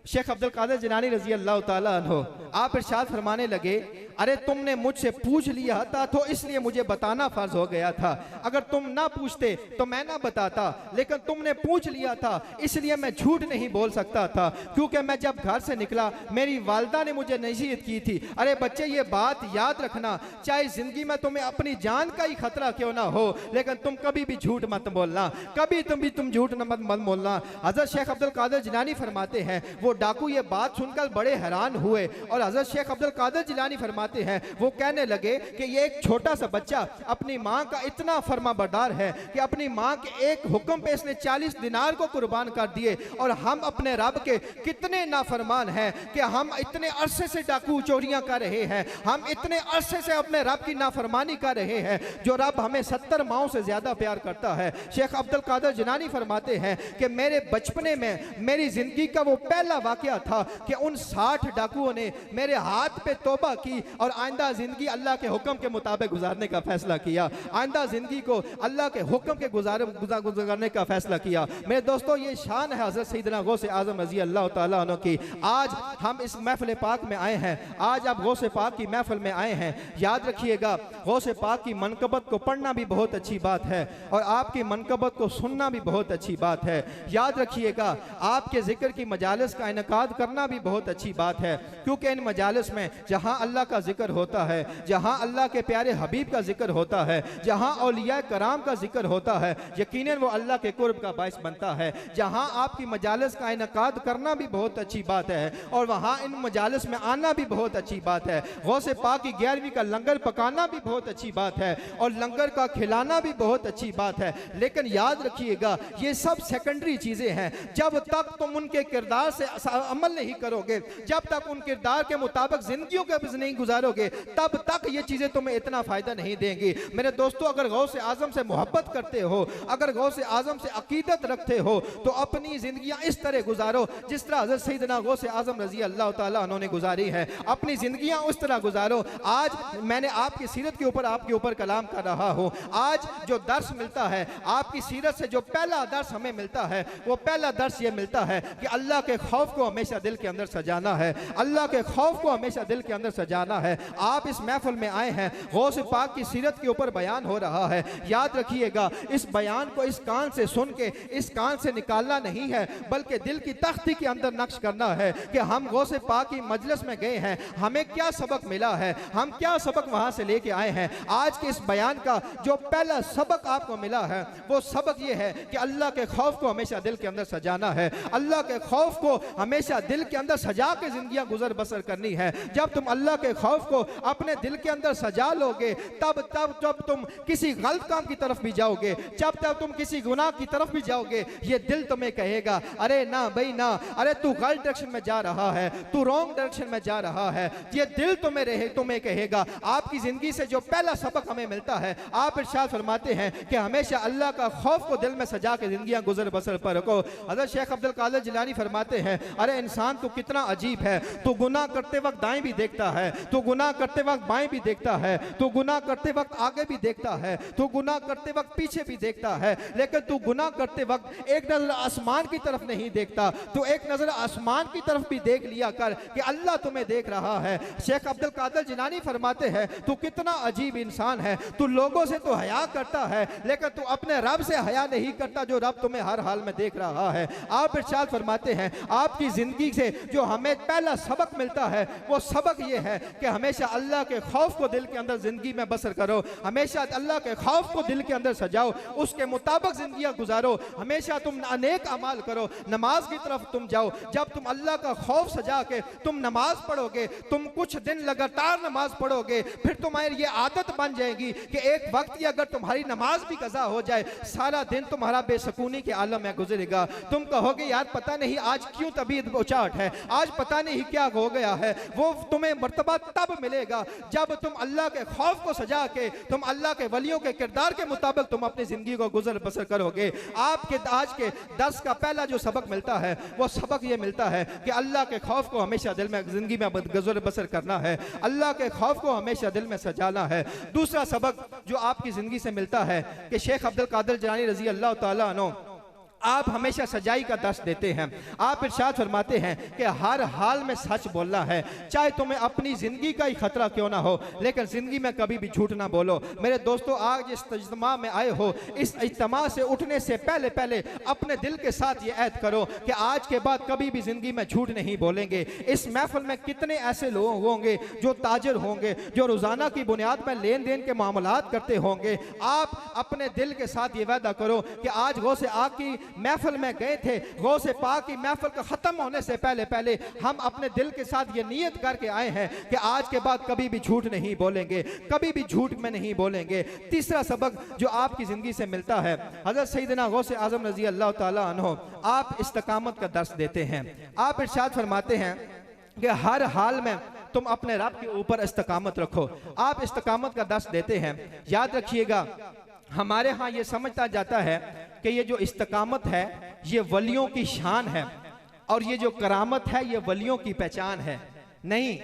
शेख अब्दुल कादिर जिलानी रजी अल्लाह ताला अन्हो आप इरशाद फरमाने लगे अरे तुमने मुझसे पूछ लिया था तो इसलिए मुझे बताना फर्ज हो गया था। अगर तुम ना पूछते तो मैं ना बताता, लेकिन तुमने पूछ लिया था इसलिए मैं झूठ नहीं बोल सकता था। क्योंकि मैं जब घर से निकला मेरी वालिदा ने मुझे नसीहत की थी, अरे बच्चे ये बात याद रखना, चाहे जिंदगी में तुम्हें अपनी जान का ही खतरा क्यों ना हो, लेकिन तुम कभी भी झूठ मत बोलना, कभी तुम झूठ मत बोलना। हजरत शेख अब्दुल कादिर जिलानी फरमाते हैं वो डाकू ये बात सुनकर बड़े हैरान हुए और हजरत शेख अब्दुल कादिर जिलानी फरमाते हैं वो कहने लगे कि ये एक छोटा सा बच्चा अपनी माँ का इतना फर्माबरदार है कि अपनी माँ के एक हुक्म पे इसने 40 दिनार को कुर्बान कर दिए। और हम अपने रब के कितने नाफरमान हैं कि हम इतने अरसे से डाकू चोरियां कर रहे हैं, हम इतने अरसे से अपने रब की नाफरमानी कर रहे हैं, जो रब हमें 70 माओं से ज्यादा प्यार करता है। शेख अब्दुल कादिर जिलानी फरमाते हैं कि मेरे बचपने में मेरी जिंदगी का वो पहला वाकया था कि उन 60 डाकुओं ने मेरे हाथ पे तौबा की और आइंदा जिंदगी अल्लाह के हुक्म के मुताबिक गुजारने का फैसला किया, आइंदा जिंदगी को अल्लाह के हुक्म के गुजारने का फैसला किया। मेरे दोस्तों ये शान है हजरत सैयदना गौसे आजम रज़ी अल्लाह ताला अन्हु की। आज हम इस महफिल पाक में आए हैं, आज आप गौसे पाक की महफिल में आए हैं। याद रखिएगा गौसे पाक की मनकबत को पढ़ना भी बहुत अच्छी बात है और आपकी मनकबत को सुनना भी बहुत अच्छी बात है। याद रखिएगा आपके जिक्र की मजालिस का इनकाद करना भी बहुत अच्छी बात है, क्योंकि इन मजालिस में जहाँ अल्लाह का जिक्र होता है, जहाँ अल्लाह के प्यारे हबीब का जिक्र होता है, जहाँ औलिया कराम का जिक्र होता है, यकीनन वो अल्लाह के कुर्ब का बाइस बनता है। जहाँ आपकी मजालिस का इनकाद करना भी बहुत अच्छी बात है और वहाँ इन मजालिस में आना भी बहुत अच्छी बात है। गौसे पाक की 11वीं का लंगर पकाना भी बहुत अच्छी बात है और लंगर का खिलाना भी बहुत अच्छी बात है। लेकिन याद रखिएगा ये सब सेकेंडरी चीजें हैं। जब तक तुम उनके किरदार से अमल नहीं करोगे, जब तक उन किरदार के मुताबिक जिंदगियों के नहीं गुजारोगे, तब तक ये चीजें तुम्हें इतना फायदा नहीं देंगी। मेरे दोस्तों अगर गौसे आजम से मोहब्बत करते हो, अगर गौसे आजम से अकीदत रखते हो तो अपनी जिंदगियां इस तरह गुजारो जिस तरह हज़रत सैयदना गौसे आजम रजी अल्लाह ताला अन्हु ने गुजारी है। अपनी जिंदगियां उस तरह गुजारो। आज मैंने आपकी सीरत के ऊपर कलाम कर रहा हूँ। आज जो दर्स मिलता है आपकी सीरत से, जो पहला दर्स हमें मिलता है वो पहला दर्स ये मिलता है कि अल्लाह के खौफ को हमेशा दिल के अंदर सजाना है, अल्लाह के खौफ को हमेशा दिल के अंदर सजाना है। आप इस महफिल में आए हैं, गौसे पाक की सीरत के ऊपर बयान हो रहा है। याद रखिएगा इस बयान को इस कान से सुन के इस कान से निकालना नहीं है, बल्कि दिल की तख्ती के अंदर नक्श करना है कि हम गौसे पाक की मजलिस में गए हैं, हमें क्या सबक मिला है, हम क्या सबक वहां से लेके आए हैं। आज के इस बयान का जो पहला सबक आपको मिला है वो सबक ये है कि अल्लाह के खौफ को हमेशा दिल के अंदर सजाना है, अल्लाह के खौफ को हमेशा दिल के अंदर सजा के जिंदगियां गुजर बसर करनी है। जब तुम अल्लाह के खौफ को अपने दिल के अंदर सजा लोगे तब तुम किसी गलत काम की तरफ भी जाओगे, जब तुम किसी गुनाह की तरफ भी जाओगे, ये दिल तुम्हें कहेगा अरे ना भाई ना, अरे तू गलत डायरेक्शन में जा रहा है, तू रॉन्ग डायरेक्शन में जा रहा है। ये दिल तुम्हें कहेगा। आपकी जिंदगी से जो पहला सबक हमें मिलता है, आप इरशाद फरमाते हैं कि हमेशा अल्लाह का खौफ को दिल में सजा के जिंदगियां गुजर बसर पर रखो। हज़रत शेख अब्दुल कादिर जिलानी फरमाते हैं अरे इंसान तू कितना अजीब है, तू गुनाह करते वक्त दाएं भी देखता है, तू गुनाह करते वक्त बाएं भी देखता है, तू गुनाह करते वक्त आगे भी देखता है, तू गुनाह करते वक्त पीछे भी देखता है, लेकिन तू गुनाह करते वक्त एक नजर आसमान की तरफ नहीं देखता। तू एक नजर आसमान की तरफ भी देख लिया कर कि अल्लाह तुम्हें देख रहा है। शेख अब्दुल कादिर जिलानी फरमाते हैं, तू कितना अजीब इंसान है, तू लोगों से तो हया करता है लेकिन तू अपने रब से हया नहीं करता जो रब तुम्हें हर हाल में देख रहा है। आप इरशाद फरमाते हैं, आपकी जिंदगी से जो हमें पहला सबक मिलता है वो सबक ये है कि हमेशा अल्लाह के खौफ को दिल के अंदर जिंदगी में बसर करो, हमेशा अल्लाह के खौफ को दिल के अंदर सजाओ, उसके मुताबिक जिंदगियां गुजारो, हमेशा तुम अनेक अमाल करो, नमाज की तरफ तुम जाओ। जब तुम अल्लाह का खौफ सजा के तुम नमाज पढ़ोगे, तुम कुछ दिन लगातार नमाज पढ़ोगे, फिर तुम्हारी ये आदत बन जाएगी कि एक वक्त की अगर तुम्हारी नमाज भी कज़ा हो जाए, सारा दिन तुम्हारा बेसकूनी के आलम में गुजरेगा। तुम कहोगे यार पता नहीं आज क्यों तबीयत उचाट है, आज पता नहीं क्या हो गया है। वो तुम्हें मर्तबा तब मिलेगा जब तुम अल्लाह के खौफ को सजा के तुम अल्लाह के वलियों के किरदार के मुताबिक तुम अपनी जिंदगी को गुजर बसर करोगे। आपके आज के दर्स का पहला जो सबक मिलता है वो सबक ये मिलता है कि अल्लाह के खौफ को हमेशा दिल में जिंदगी में गुजर बसर करना है, अल्लाह के खौफ को हमेशा दिल में सजाना है। दूसरा सबक जो आपकी जिंदगी से मिलता है कि शेख अब्दुल कादिर जिलानी रजी अल्लाह तआला अन्हु आप हमेशा सच्चाई का दर्स देते हैं। आप इरशाद फरमाते हैं कि हर हाल में सच बोलना है, चाहे तुम्हें अपनी जिंदगी का ही खतरा क्यों ना हो, लेकिन जिंदगी में कभी भी झूठ ना बोलो। मेरे दोस्तों, आज इस इज्तिमा में आए हो, इस इज्तिमा से उठने से पहले पहले अपने दिल के साथ ये ऐद करो कि आज के बाद कभी भी जिंदगी में झूठ नहीं बोलेंगे। इस महफिल में कितने ऐसे लोग होंगे जो ताजर होंगे, जो रोजाना की बुनियाद पर लेन देन के मामलात करते होंगे। आप अपने दिल के साथ ये वादा करो कि आज गौसे आग की महफिल में गए थे, गौसे पाक की महफिल का खत्म होने से पहले पहले हम अपने दिल के साथ ये नियत करके आए हैं कि आज के बाद कभी भी झूठ नहीं बोलेंगे, कभी भी झूठ में नहीं बोलेंगे। तीसरा सबक जो आपकी जिंदगी से मिलता है, हज़रत सैयदना गौसे आज़म रज़ी अल्लाह तआला अन्हु आप इस्तकामत का दर्स देते हैं। आप इरशाद फरमाते हैं कि हर हाल में तुम अपने रब के ऊपर इस्तकामत रखो। आप इस्तकामत का दर्स देते हैं। याद रखिएगा, हमारे यहाँ ये समझता जाता है कि ये जो इस्तकामत है ये वलियों की शान है और ये जो करामत है ये वलियों की पहचान है। नहीं,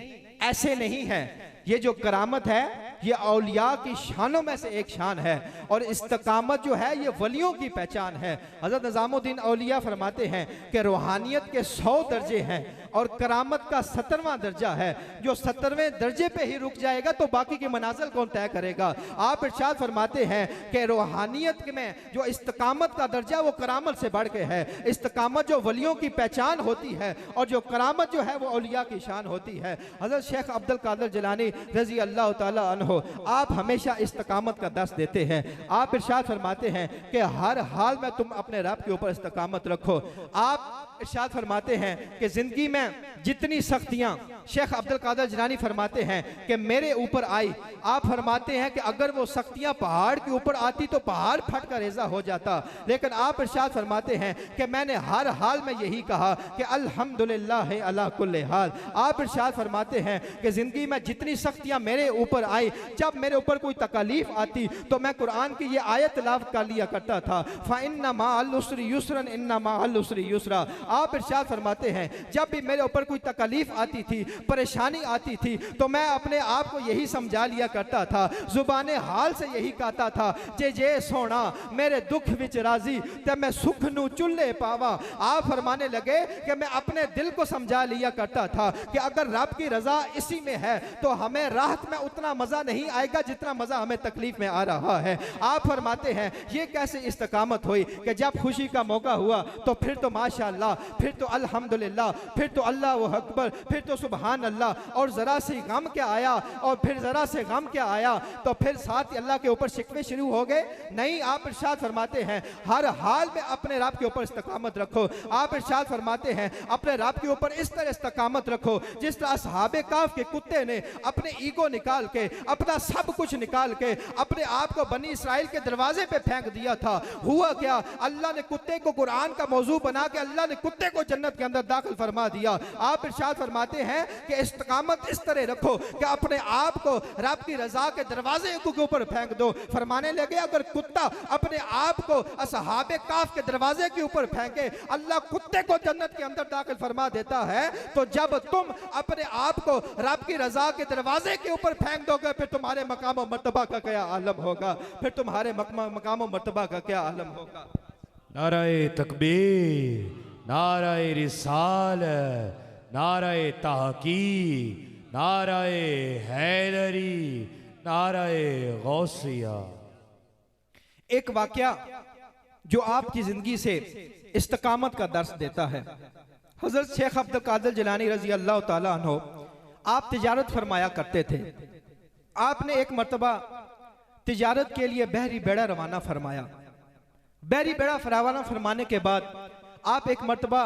ऐसे नहीं है। ये जो करामत है ये औलिया की शानों में से एक शान है और इस्तकामत जो है ये वलियों की पहचान है। हज़रत निज़ामुद्दीन औलिया फरमाते हैं कि रूहानियत के 100 दर्जे हैं और करामत का 70वां दर्जा है। जो 70वें दर्जे पे ही रुक जाएगा तो बाकी की मनाजिल कौन तय करेगा। आप इरशाद फरमाते हैं कि रूहानियत में जो इस्तकामत का दर्जा वो करामत से बढ़ के है। इस्तकामत जो वलियों की पहचान होती है और जो करामत जो है वो औलिया की शान होती है। हज़रत शेख अब्दुल कादिर जिलानी रज़ी अल्लाह तआला अन्हु आप हमेशा इस्तकामत का दर्स देते हैं। आप इरशाद फरमाते हैं कि हर हाल में तुम अपने रब के ऊपर इस्तकामत रखो। आप इरशाद फरमाते हैं कि जिंदगी में जितनी सख्तियां, शेख अब्दुल कादिर जिलानी फरमाते हैं कि मेरे ऊपर आई, आप फरमाते हैं कि अगर वो सख्तियां पहाड़ के ऊपर आती तो पहाड़ फट कर रेजा हो जाता, लेकिन आप इरशाद फरमाते हैं कि मैंने हर हाल में यही कहा कि अल्हम्दुलिल्लाह अला कुल्ली हाल। आप इरशाद फरमाते हैं कि जिंदगी में जितनी सख्तियां मेरे ऊपर आई, जब मेरे ऊपर कोई तकलीफ आती तो मैं कुरान की ये आयत तिलावत कर लिया करता था, फ़इन्ना मअल उस्रि युस्रन इन्ना मअल उस्रि युस्रा। आप इरशाद फरमाते हैं जब भी मेरे ऊपर कोई तकलीफ आती थी, परेशानी आती थी तो मैं अपने आप को यही समझा लिया करता था, जुबाने हाल से यही कहता था जे सोना मेरे दुख विच राजी ते मैं सुख नू चुल्ले पावा। आप फरमाने लगे कि मैं अपने दिल को समझा लिया करता था कि अगर रब की रजा इसी में है तो हमें राहत में उतना मजा नहीं आएगा जितना मजा हमें तकलीफ में आ रहा है। आप फरमाते हैं ये कैसे इस्तकामत हुई कि जब खुशी का मौका हुआ तो फिर तो माशाअल्लाह, फिर तो अल्हम्दुलिल्लाह, फिर तो अल्लाह अकबर, फिर तो सुबहान अल्लाह, और जरा सी गम क्या आया और फिर जरा से गम क्या आया तो फिर साथ ही अल्लाह के ऊपर शिकवे शुरू हो गए। नहीं, आप इरशाद फरमाते हैं हर हाल में अपने रब के ऊपर इस्तकामत रखो। आप इरशाद फरमाते हैं अपने रब के ऊपर इस तरह इस्तकामत रखो जिस तरह असहाबे काफ के कुत्ते ने अपने ईगो निकाल के, अपना सब कुछ निकाल के अपने आप को बनी इसराइल के दरवाजे पे फेंक दिया था। हुआ क्या, अल्लाह ने कुत्ते को कुरान का मौजू बना के अल्लाह ने कुत्ते को जन्नत के अंदर दाखिल फरमा दिया। आप इरशाद फरमाते हैं कि इस्तिकामत इस तरह रखो कि अपने आप को रब की रजा के दरवाजे के ऊपर फेंक दो। फरमाने लगे अगर कुत्ता अपने आप को असहाबे काफ के दरवाजे के ऊपर फेंके, अल्लाह कुत्ते को जन्नत के अंदर दाखिल फरमा देता है। तो जब तुम अपने आप को रब की रजा के दरवाजे के ऊपर फेंक दोगे, फिर तुम्हारे मकाम और मर्तबा का क्या आलम होगा, फिर तुम्हारे मकाम और मर्तबा का क्या आलम होगा। नाराए तकबीर, नाराए रिसालत, नाराए तहकीक, नाराए हैदरी, नाराए गौसिया। एक वाकया जो आपकी जिंदगी से इस्तिकामत का दर्स देता है। हजरत शेख अब्दुल कादिर जिलानी रजी अल्लाह ताला अन्हो आप तिजारत फरमाया करते थे। आपने एक मर्तबा तिजारत के लिए बहरी बेड़ा रवाना फरमाया। बहरी बेड़ा रवाना फरमाने के बाद आप एक मर्तबा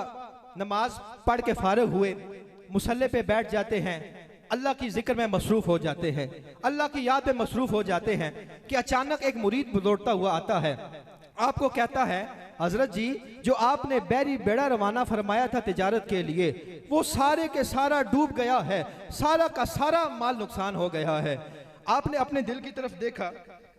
नमाज पढ़ के फारिग हुए, मुसल्ले पे बैठ जाते हैं, अल्लाह की जिक्र में मसरूफ हो जाते हैं, अल्लाह की याद में मसरूफ हो जाते हैं कि अचानक एक मुरीद दौड़ता हुआ आता है, आपको कहता है हजरत जी जो आपने बहरी बेड़ा रवाना फरमाया था तिजारत के लिए, वो सारे के सारा डूब गया है, सारा का सारा माल नुकसान हो गया है। आपने अपने दिल की तरफ देखा,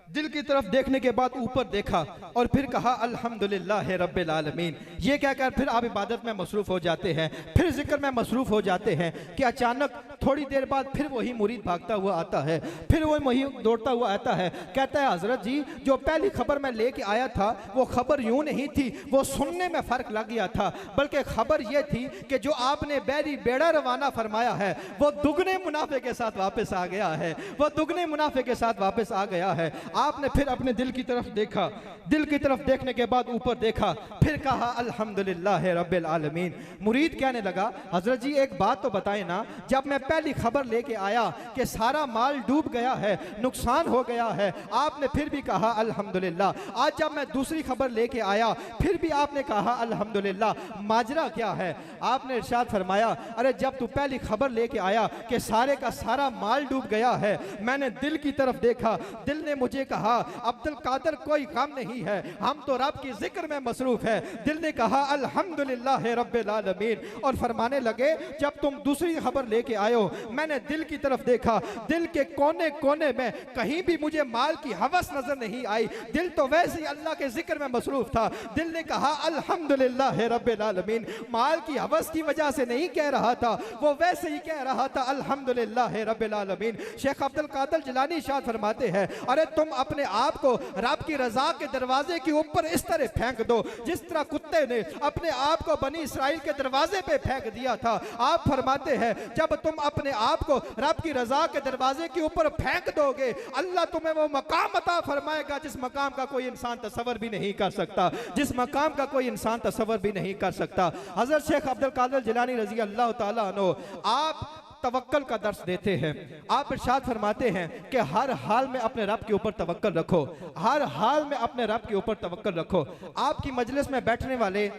दिल की तरफ देखने के बाद ऊपर देखा और फिर कहा अल्हम्दुलिल्लाह रब्बिल आलमीन। ये कहकर फिर आप इबादत में मसरूफ हो जाते हैं, फिर जिक्र में मसरूफ हो जाते हैं कि अचानक थोड़ी देर बाद फिर वही मुरीद भागता हुआ आता है, फिर वही दौड़ता हुआ आता है, कहता है हजरत जी जो पहली खबर मैं लेके आया था वो खबर यूं नहीं थी, वो सुनने में फर्क लग गया था, बल्कि खबर ये थी कि जो आपने बहरी बेड़ा रवाना फरमाया है वो दुगने मुनाफे के साथ वापस आ गया है, वो दुगने मुनाफे के साथ वापस आ गया है। आपने फिर अपने दिल की तरफ देखा, दिल की तरफ देखने के बाद ऊपर देखा, फिर कहा अल्हम्दुलिल्लाह रब्बिल आलमीन। मुरीद कहने लगा हजरत जी एक बात तो बताएं ना, जब मैं पहली खबर लेके आया कि सारा माल डूब गया है, नुकसान हो गया है, आपने फिर भी कहा अल्हम्दुलिल्लाह। आज जब मैं दूसरी खबर लेके आया फिर भी आपने कहा अल्हम्दुलिल्लाह, माजरा क्या है? आपने इरशाद फरमाया अरे जब तू पहली खबर लेके आया कि सारे का सारा माल डूब गया है, मैंने दिल की तरफ देखा, दिल ने मुझे कहा अब्दुल कादिर कोई काम नहीं है, हम तो रब की जिक्र में मसरूफ है। दिल ने कहा अल्हम्दुलिल्लाह रब्बिल आलमीन। और फरमाने लगे जब तुम दूसरी खबर लेके आयो मैंने दिल की तरफ देखा, दिल के कोने कोने में कहीं भी मुझे माल की हवस नजर नहीं आई, दिल तो वैसे ही अल्लाह के जिक्र में मसरूफ था। दिल ने कहा अल्हम्दुलिल्लाह रब्बिल आलमीन। माल की हवस की वजह से नहीं कह रहा था, वो वैसे ही कह रहा था अल्हम्दुलिल्लाह रब्बिल आलमीन। शेख अब्दुल कादिर जिलानी इरशाद फरमाते हैं अरे तुम अपने आप को रब की रजा के दरवाजे के ऊपर इस तरह फेंक दो जिस तरह कुत्ते ने अपने आप को बनी इसराइल के दरवाजे पे फेंक दिया था। आप फरमाते हैं जब तुम अपने आप को रब की रजा के दरवाजे के ऊपर फेंक दोगे, अल्लाह तुम्हें वो मकाम अता फरमाएगा जिस मकाम का कोई इंसान तसव्वुर भी नहीं कर सकता, जिस मकाम का कोई इंसान तसव्वुर भी नहीं कर सकता। हजरत शेख अब्दुल कादिर जिलानी रजी अल्लाह ताला अन्हु आप तवक्कल का दर्स देते हैं। आप इरशाद फरमाते हैं कि हर हाल में अपने रब के ऊपर तवक्कल रखो, हर हाल में अपने रब के ऊपर तवक्कल रखो। आपकी मजलिस में बैठने वाले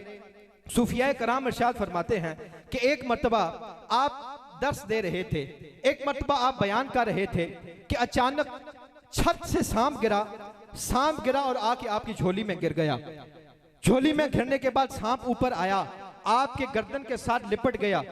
सूफिया कराम इरशाद फरमाते हैं कि एक मर्तबा आप दर्स दे रहे थे, एक मर्तबा आप बयान कर रहे थे कि अचानक छत से सांप गिरा और आके आपकी झोली में गिर गया। झोली में गिरने के बाद सांप ऊपर आया, आपके गर्दन के साथ लिपट गया,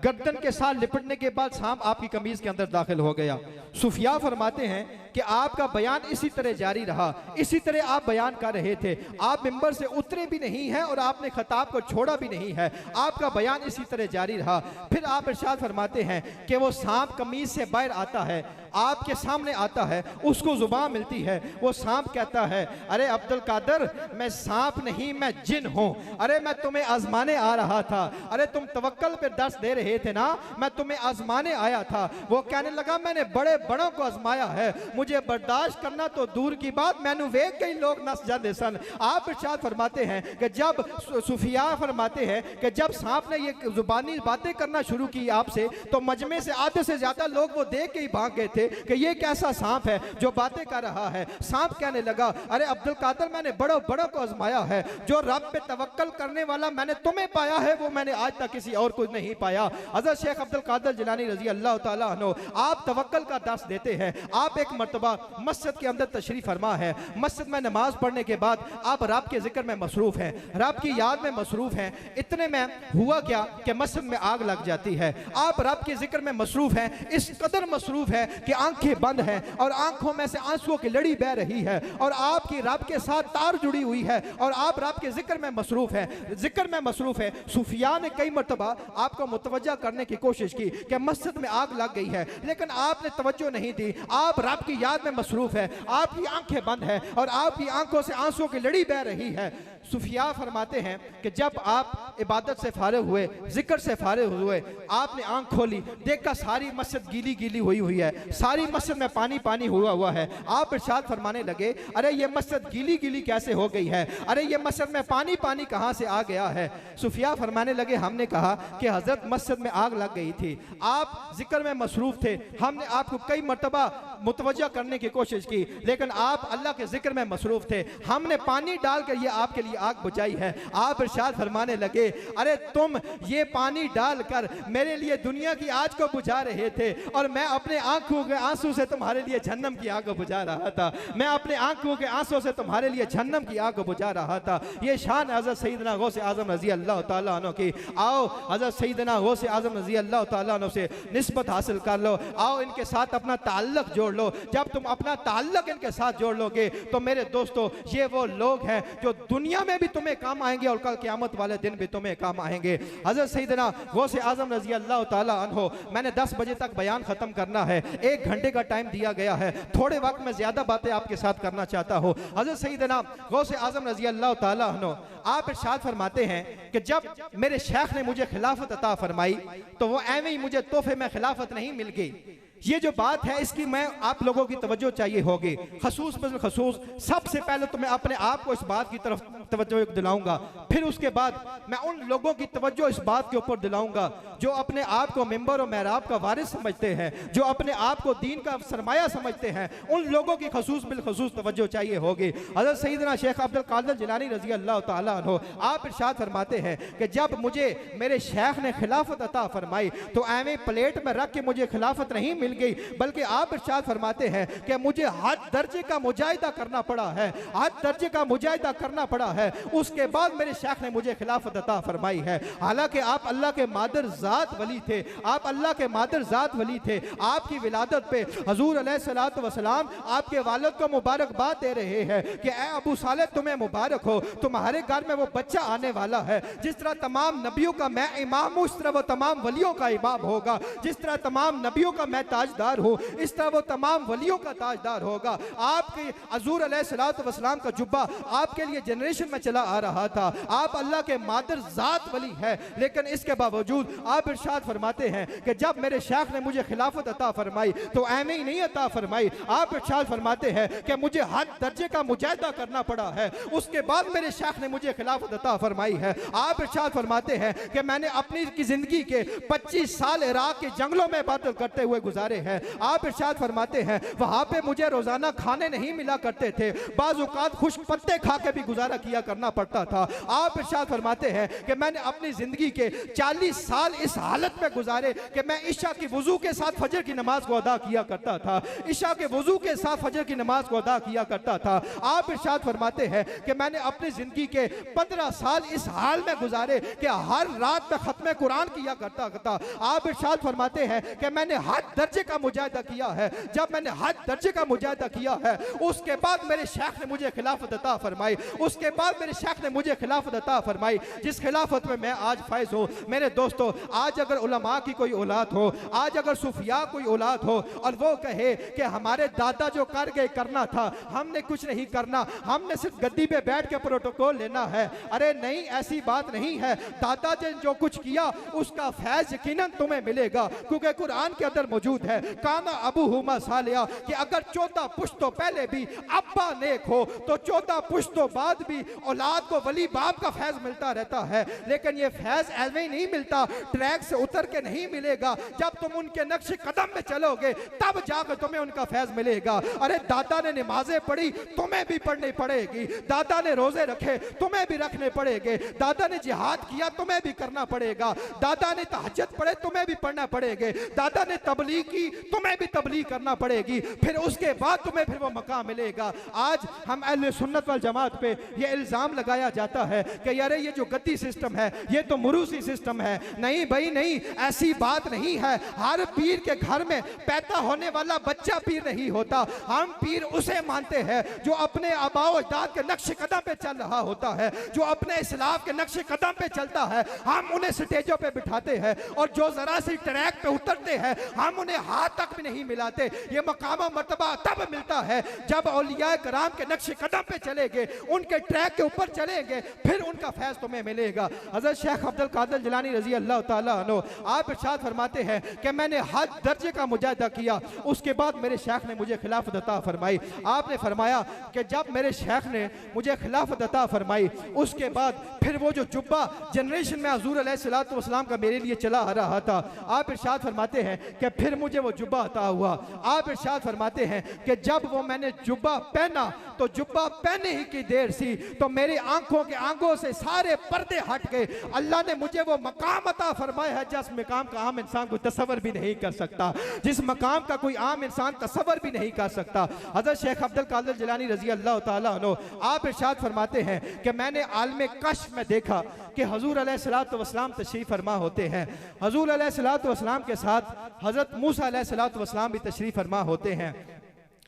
गर्दन के साथ लिपटने के बाद सांप आपकी कमीज के अंदर दाखिल हो गया। सूफिया फरमाते हैं कि आपका बयान इसी तरह जारी रहा, इसी तरह आप बयान कर रहे थे, आप मिंबर से उतरे भी नहीं हैं और आपने खताब को छोड़ा भी नहीं है, आपका बयान इसी तरह जारी रहा। फिर आप इरशाद फरमाते हैं कि वो सांप कमीज से बाहर आता है, आपके सामने आता है, उसको जुबान मिलती है, वो सांप कहता है अरे अब्दुल कादिर मैं सांप नहीं मैं जिन हूं, अरे मैं तुम्हें आजमाने आ रहा था, अरे तुम तवक्कल पे दर्स दे रहे थे ना, मैं तुम्हें आजमाने आया था। वो कहने लगा मैंने बड़े बड़ों को आजमाया है, मुझे बर्दाश्त करना तो दूर की बात, मैंने वेख कई लोग नस जाते सन। आप इरशाद फरमाते हैं कि जब सूफिया फरमाते हैं कि जब सांप ने ये जुबानी बातें करना शुरू की आपसे, तो मजमे से आधे से ज्यादा लोग वो देख के ही भाग गए थे। थे कि ये कैसा सांप है जो बातें कर रहा है। सांप कहने लगा, अरे अब्दुल कादिर, मैंने बड़ों बड़ों को आजमाया है, जो रब पे तवक्कल करने वाला मैंने तुम्हें पाया है वो मैंने आज तक किसी और को नहीं पाया। हज़रत शेख अब्दुल कादिर जिलानी रजी अल्लाह ताला अन्हु आप तवक्कल का दर्स देते हैं। आप एक मर्तबा मस्जिद के अंदर तशरीफ फरमा है, मस्जिद में नमाज पढ़ने के बाद आप रब के जिक्र में मसरूफ हैं, रब की याद में मसरूफ हैं। इतने में हुआ क्या कि मस्जिद में आग लग जाती है। आप रब के जिक्र में मसरूफ हैं, इस कदर मसरूफ है कि आंखें बंद हैं और आंखों में से आंसुओं की लड़ी बह रही है और आपकी रब के साथ तार जुड़ी हुई है और आप रब के जिक्र में मसरूफ है, जिक्र में मसरूफ है। सूफिया ने कई मरतबा आपको मुतवज्जा करने की कोशिश की कि मस्जिद में आग लग गई है, लेकिन आपने तवज्जो नहीं दी। आप रब की याद में मसरूफ है, आपकी आंखें बंद है और आपकी आंखों से आंसुओं की लड़ी बह रही है। सूफिया फरमाते हैं कि जब आप इबादत से फारिग हुए, जिक्र से फारिग हुए, आपने आंख खोली, देखा सारी मस्जिद गीली गीली हुई है, सारी मस्जिद में पानी पानी हुआ है। आप इरशाद फरमाने लगे, अरे ये मस्जिद गीली गीली कैसे हो गई है, अरे ये मस्जिद में पानी पानी कहां से आ गया है। सूफिया फरमाने लगे, हमने कहा कि हजरत मस्जिद में आग लग गई थी, आप जिक्र में मसरूफ थे, हमने आपको कई मरतबा मुतवज्जा करने की कोशिश की, लेकिन आप अल्लाह के जिक्र में मसरूफ थे, हमने पानी डालकर ये आपके लिए आग बुझाई है। आप इरशाद फरमाने लगे, अरे तुम ये पानी डालकर मेरे लिए दुनिया की आग को बुझा रहे थे और मैं अपने आंखों के आंसू से तुम्हारे लिए जहन्नम की आग को बुझा रहा था, मैं अपने आंखों के आंसू से तुम्हारे लिए जहन्नम की आग को बुझा रहा था। ये शान हज़रत सैयदना गौस आज़म रज़ी अल्लाह ताला अन्हु की। आओ हज़रत सैयदना गौस आज़म रज़ी अल्लाह ताला अन्हु से निस्बत हासिल कर लो, आओ इनके साथ अपना ताल्लुक जोड़ लो। जब तुम अपना ताल्लुक इनके साथ जोड़ लोगे तो मेरे दोस्तों ये वो लोग हैं जो दुनिया में भी तुम्हें काम आएंगे और कल क़यामत वाले दिन भी तुम्हें काम आएंगे। हज़रत सैयदना गौस आज़म रज़ी अल्लाह ताला अन्हु, मैंने 10 बजे तक बयान ख़त्म करना है, 1 घंटे का टाइम दिया गया है, थोड़े वक्त में ज़्यादा बातें आपके साथ करना चाहता हूँ। हज़रत सैयदना गौस आज़म रज़ी अल्लाह ताला अन्हु आप इरशाद फरमाते हैं कि जब मेरे शेख ने मुझे खिलाफत अता फरमाई तो वो एवं ही मुझे तोहफे में खिलाफत नहीं मिल गई। ये जो बात है इसकी मैं आप लोगों की तवज्जो चाहिए होगी, खसूस खसूस। सबसे पहले तो मैं अपने आप को इस बात की तरफ तवज्जो दिलाऊंगा, फिर उसके बाद मैं उन लोगों की तवज्जो इस बात के ऊपर दिलाऊंगा जो अपने आप को मिंबर और महराब का वारिस समझते हैं, जो अपने आप को दीन का सरमाया समझते हैं। उन लोगों की खसूस बिल खसूस तवज्जो चाहिए होगी। हज़रत सैयदना शेख अब्दुल कादिर जिलानी रज़ी अल्लाह ताला अन्हु आप इरशाद फरमाते हैं कि जब मुझे मेरे शेख ने खिलाफत अता फरमाई तो एवं प्लेट में रख के मुझे खिलाफत नहीं मिल गई, बल्कि आप इरशाद फरमाते हैं कि मुझे हद दर्जे का मुजाहिदा करना पड़ा है, हद दर्जे का मुजाहिदा करना पड़ा है। उसके बाद मेरे शेख ने मुझे खिलाफत अता फरमाई है। हालांकि आप अल्लाह के मादर जात वली थे, आप अल्लाह के मादर जात वली थे। आपकी विलादत पे हजूर अलैहिस्सलातु वस्सलाम आपके वालिद को मुबारकबाद दे रहे हैं कि ए अबू सालेह तुम्हें मुबारक हो, तुम्हारे घर में वो बच्चा आने वाला है। जिस तरह तमाम नबियों का मैं इमाम हूँ, उस तरह वो तमाम वलियों का इमाम होगा। जिस तरह तमाम नबियों का मैं ताजदार हूँ, इस तरह वो तमाम वलियों का ताजदार होगा। आपके हजूर अलैहिस्सलातु वस्सलाम का जुब्बा आपके लिए जनरेशन में चला आ रहा था। आप अल्लाह के मादर जात वली है, लेकिन इसके बावजूद आप इरशाद फरमाते हैं कि जब मेरे शेख ने मुझे खिलाफत अता फरमाई तो एवं ही नहीं अता फरमाई। आप इरशाद फरमाते हैं कि मुझे हद दर्जे का मुजाहिदा करना पड़ा है, उसके बाद मेरे शेख ने मुझे खिलाफत अता फरमाई है। आप इरशाद फरमाते हैं कि मैंने अपनी जिंदगी के 25 साल इराक के जंगलों में इबादत करते हुए गुजारे हैं। आप इरशाद फरमाते हैं वहां पे मुझे रोजाना खाने नहीं मिला करते थे, बाज़ औक़ात खुश्क पत्ते खा के भी गुजारा किया करना पड़ता था। आप इरशाद फरमाते हैं कि मैंने अपनी जिंदगी के 40 साल इस हालत में गुजारे कि मैं इशा की वजू के साथ फजर की नमाज को अदा किया करता था, इशा के वजू के साथ फजर की नमाज को अदा किया करता था। आप इरशाद फरमाते हैं कि मैंने अपनी जिंदगी के 15 साल इस हाल में गुजारे कि हर रात में खत्म कुरान किया करता था। आप इरशाद फरमाते हैं कि मैंने हद दर्जे का मुजाहिदा किया है। जब मैंने हद दर्जे का मुजाहिदा किया है उसके बाद मेरे शेख ने मुझे खिलाफत अता फरमाई, उसके बाद मेरे शेख ने मुझे खिलाफत अता फरमाई, जिस खिलाफत में मैं आज फायज हूँ। मेरे दोस्तों, आज अगर उलमा की कोई औलाद हो, आज अगर सूफिया कोई औलाद हो और वो कहे कि हमारे दादा जो कर गए करना था, हमने कुछ नहीं करना, हमने सिर्फ गद्दी पे बैठ के प्रोटोकॉल लेना है, अरे नहीं, ऐसी बात नहीं है। दादा ने जो कुछ किया उसका फैज यकीनन तुम्हें मिलेगा, क्योंकि कुरान के अंदर मौजूद है, काना अबूहुमा सालिया, कि अगर 14 पुश्तों पहले भी अब्बा नेक हो तो 14 पुश्तों बाद भी औलाद को वली बाप का फैज मिलता रहता है। लेकिन ये फैज ऐसे ही नहीं मिलता, ट्रैक से उतर के नहीं मिलेगा। जब तुम उनके नक्शे कदम में चलोगे तब जाकर तुम्हें उनका फैज मिलेगा। अरे दादा ने नमाजें पढ़ी, तुम्हें भी पढ़नी पड़ेगी। दादा ने रोजे रखे, तुम्हें भी रखने पड़ेंगे। दादा ने जिहाद किया, तुम्हें भी करना पड़ेगा। दादा ने तहज्जुद पढ़े, तुम्हें भी पढ़ना पड़ेगा। दादा ने तबलीग की, तुम्हें भी तबलीग करना पड़ेगी। फिर उसके बाद तुम्हें फिर वो मकाम मिलेगा। आज हम अहले सुन्नत वल जमात पे ये इल्जाम लगाया जाता है कि यार ये जो गद्दी सिस्टम है ये तो मुरूसी सिस्टम है। नहीं भाई नहीं, ऐसी बात नहीं है। हर पीर के घर में पैदा होने वाला बच्चा पीर नहीं होता। हम पीर उसे मानते हैं जो अपने आबाओ अजदाद के नक्शे कदम पे चल रहा होता है, जो अपने इस्लाफ के नक्शे कदम पे चलता है। हम उन्हें स्टेजों पे बिठाते हैं और जो जरा सी ट्रैक पे उतरते हैं हम उन्हें हाथ तक भी नहीं मिलाते। ये मकाम मर्तबा तब मिलता है जब औलिया कराम के नक्शे कदम पे चलेंगे, उनके ट्रैक के ऊपर चलेंगे, फिर उनका फैज तुम्हें मिलेगा। हज़रत शेख अब्दुल कादिर जिलानी रजी अल्लाह ताला अन्हु आप इरशाद फरमाते हैं कि मैंने हद दर्जे का मुजाहिदा किया, उसके बाद मेरे शेख ने मुझे खिलाफत अता फरमाई। आपने फरमाया कि जब मेरे शेख ने मुझे खिलाफत अता फरमाई उसके बाद फिर वो जो जुब्बा जनरेशन में हुज़ूर अलैहिस्सलातु वस्सलाम का मेरे लिए चला आ रहा था, आप इरशाद फरमाते हैं कि फिर मुझे वो जुब्बा अता हुआ। आप इरशाद फरमाते हैं कि जब वो मैंने जुब्बा पहना तो जुब्बा पहने ही की देर सी तो मेरी आंखों के आंखों से सारे पर्दे हट गए। अल्लाह ने मुझे वो मकाम अता फरमाया है जिस मकाम का आम इंसान को तसव्वुर भी नहीं कर सकता, जिस मकाम का कोई आम इंसान तसव्वुर भी नहीं कर सकता। हज़रत शेख अब्दुल कादिर जिलानी रजी अल्लाह ताला अन्हु आप इरशाद फरमाते हैं कि मैंने आलम कश्फ में देखा कि हुज़ूर अलैहिस्सलातु वस्सलाम तशरीफ़ फरमा होते हैं। हुज़ूर अलैहिस्सलातु वस्सलाम के साथ हज़रत मूसा अलैहिस्सलातु वस्सलाम भी तशरीफ़ फरमा होते हैं।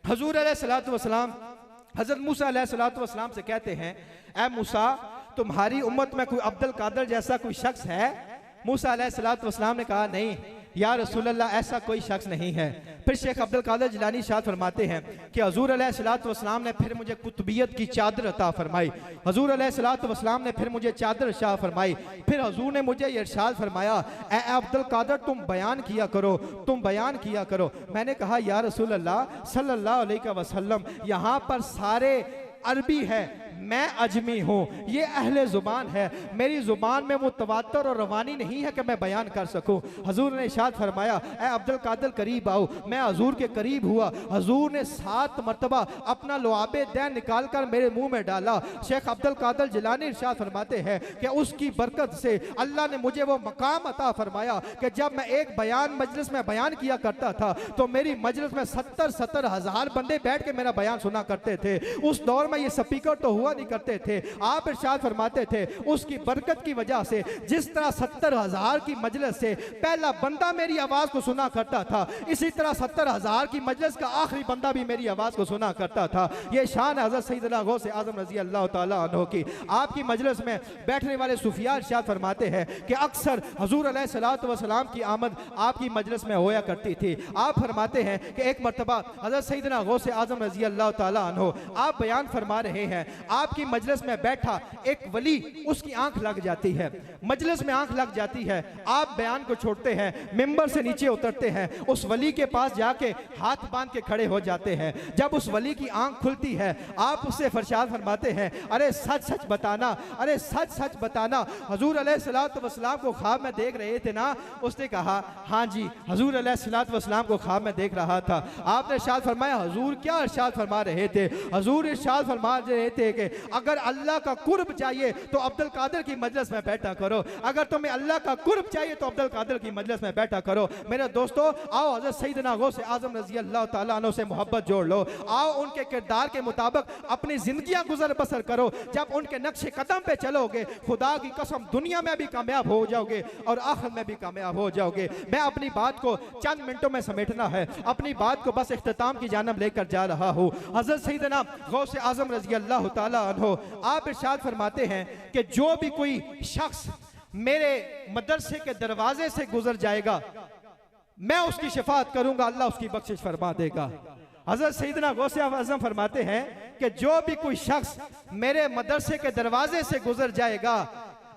हुज़ूर अलैहिस्सलातु वस्सलाम हज़रत मूसा अलैहिस्सलातु वस्सलाम से कहते हैं, ऐ मूसा तुम्हारी उम्मत में कोई अब्दुल कादिर जैसा कोई शख्स है? मूसा अलैहिस्सलातु वस्सलाम ने कहा नहीं या रसूल अल्लाह ऐसा कोई शख्स नहीं है। फिर शेख अब्दुल कादिर जिलानी इरशाद फरमाते हैं कि हुज़ूर अलैहिस्सलातु वस्सलाम ने फिर मुझे कुतुबियत की चादर अता फरमाई। हुज़ूर अलैहिस्सलातु वस्सलाम ने फिर मुझे चादर अता फरमाई। फिर हुज़ूर ने मुझे ये इरशाद फरमाया, ए अब्दुल कादिर तुम बयान किया करो, तुम बयान किया करो। मैंने कहा या रसूल अल्लाह सल्लल्लाहु अलैहि वसल्लम यहाँ पर सारे अरबी है, मैं अजमी हूँ, ये अहले ज़ुबान है, मेरी ज़ुबान में वो तवातर और रवानी नहीं है कि मैं बयान कर सकूँ। हजूर ने इरशाद फरमाया, ए अब्दुल कादिर करीब आओ। मैं हजूर के करीब हुआ। हजूर ने 7 मरतबा अपना लुआबे दैन निकाल कर मेरे मुंह में डाला। शेख अब्दुल कादिर जिलानी इरशाद फरमाते हैं कि उसकी बरकत से अल्लाह ने मुझे वो मकाम अता फरमाया कि जब मैं एक बयान मजलिस में बयान किया करता था तो मेरी मजलिस में 70 हज़ार बंदे बैठ के मेरा बयान सुना करते थे। उस दौर में ये स्पीकर तो हुआ नहीं करते थे। आप इरशाद फरमाते थे उसकी बरकत की वजह से जिस तरह 70 हज़ार की मजलिस से पहला बंदा मेरी आवाज को सुना करता था, इसी तरह 70 हज़ार की मजलिस का आखिरी बंदा भी मेरी आवाज को सुना करता था। यह शान हज़रत सैयदना गौस आज़म रज़ी अल्लाह ताला अन्हु की। आपकी मजलिस में बैठने वाले सूफिया इरशाद फरमाते हैं कि अक्सर हुज़ूर अलैहिस्सलातु वस्सलाम की आमद आपकी मजलिस में होया करती थी। आप फरमाते हैं कि एक मरतबा हज़रत सैयदना गौस आज़म रज़ी अल्लाह ताला अन्हु आप बयान फरमा रहे हैं, आपकी मजलिस में बैठा एक वली उसकी आंख लग जाती है, मजलिस में आंख लग जाती है। आप बयान को छोड़ते हैं, मिंबर से नीचे उतरते हैं, उस वली के पास जाके हाथ बांध के खड़े हो जाते हैं। जब उस वली की आंख खुलती है आप उससे फरशाद फरमाते हैं, अरे सच सच बताना, अरे सच सच बताना, हुजूर अलैहिस्सलातु वस्सलाम को ख्वाब में देख रहे थे ना? उसने कहा हाँ जी हुजूर अलैहिस्सलातु वस्सलाम को ख्वाब में देख रहा था। आपने इरशाद फरमाया हुजूर क्या इरशाद फरमा रहे थे? हुजूर इरशाद फरमा रहे थे कि अगर अल्लाह का कुर्ब चाहिए तो अब्दुल कादिर की मजलिस में बैठा करो, अगर तुम्हें अल्लाह का कुर्ब चाहिए तो अब्दुल कादिर की मजलिस में बैठा करो। मेरे दोस्तों आओ हज़रत सैयदना गौस आज़म रज़ी अल्लाह ताला अन्हु से मोहब्बत जोड़ लो, आओ उनके किरदार के मुताबिक अपनी जिंदगियां गुजर बसर करो। जब उनके नक्शे कदम पे चलोगे खुदा की कसम दुनिया में भी कामयाब हो जाओगे और आखिरत में भी कामयाब हो जाओगे। मैं अपनी बात को चंद मिनटों में समेटना है, अपनी बात को बस इख्तिताम की जानब लेकर जा रहा हूँ। हज़रत सैयदना गौस आज़म रज़ी अल्लाह ताला अन्हु आप इरशाद फरमाते हैं कि जो भी कोई शख्स मेरे मदरसे के दरवाजे से गुजर जाएगा मैं उसकी शफाअत करूंगा, अल्लाह उसकी बख्शिश फरमा देगा। हज़रत सैयदना गौस आज़म फरमाते हैं कि जो भी कोई शख्स मेरे मदरसे के दरवाजे से गुजर जाएगा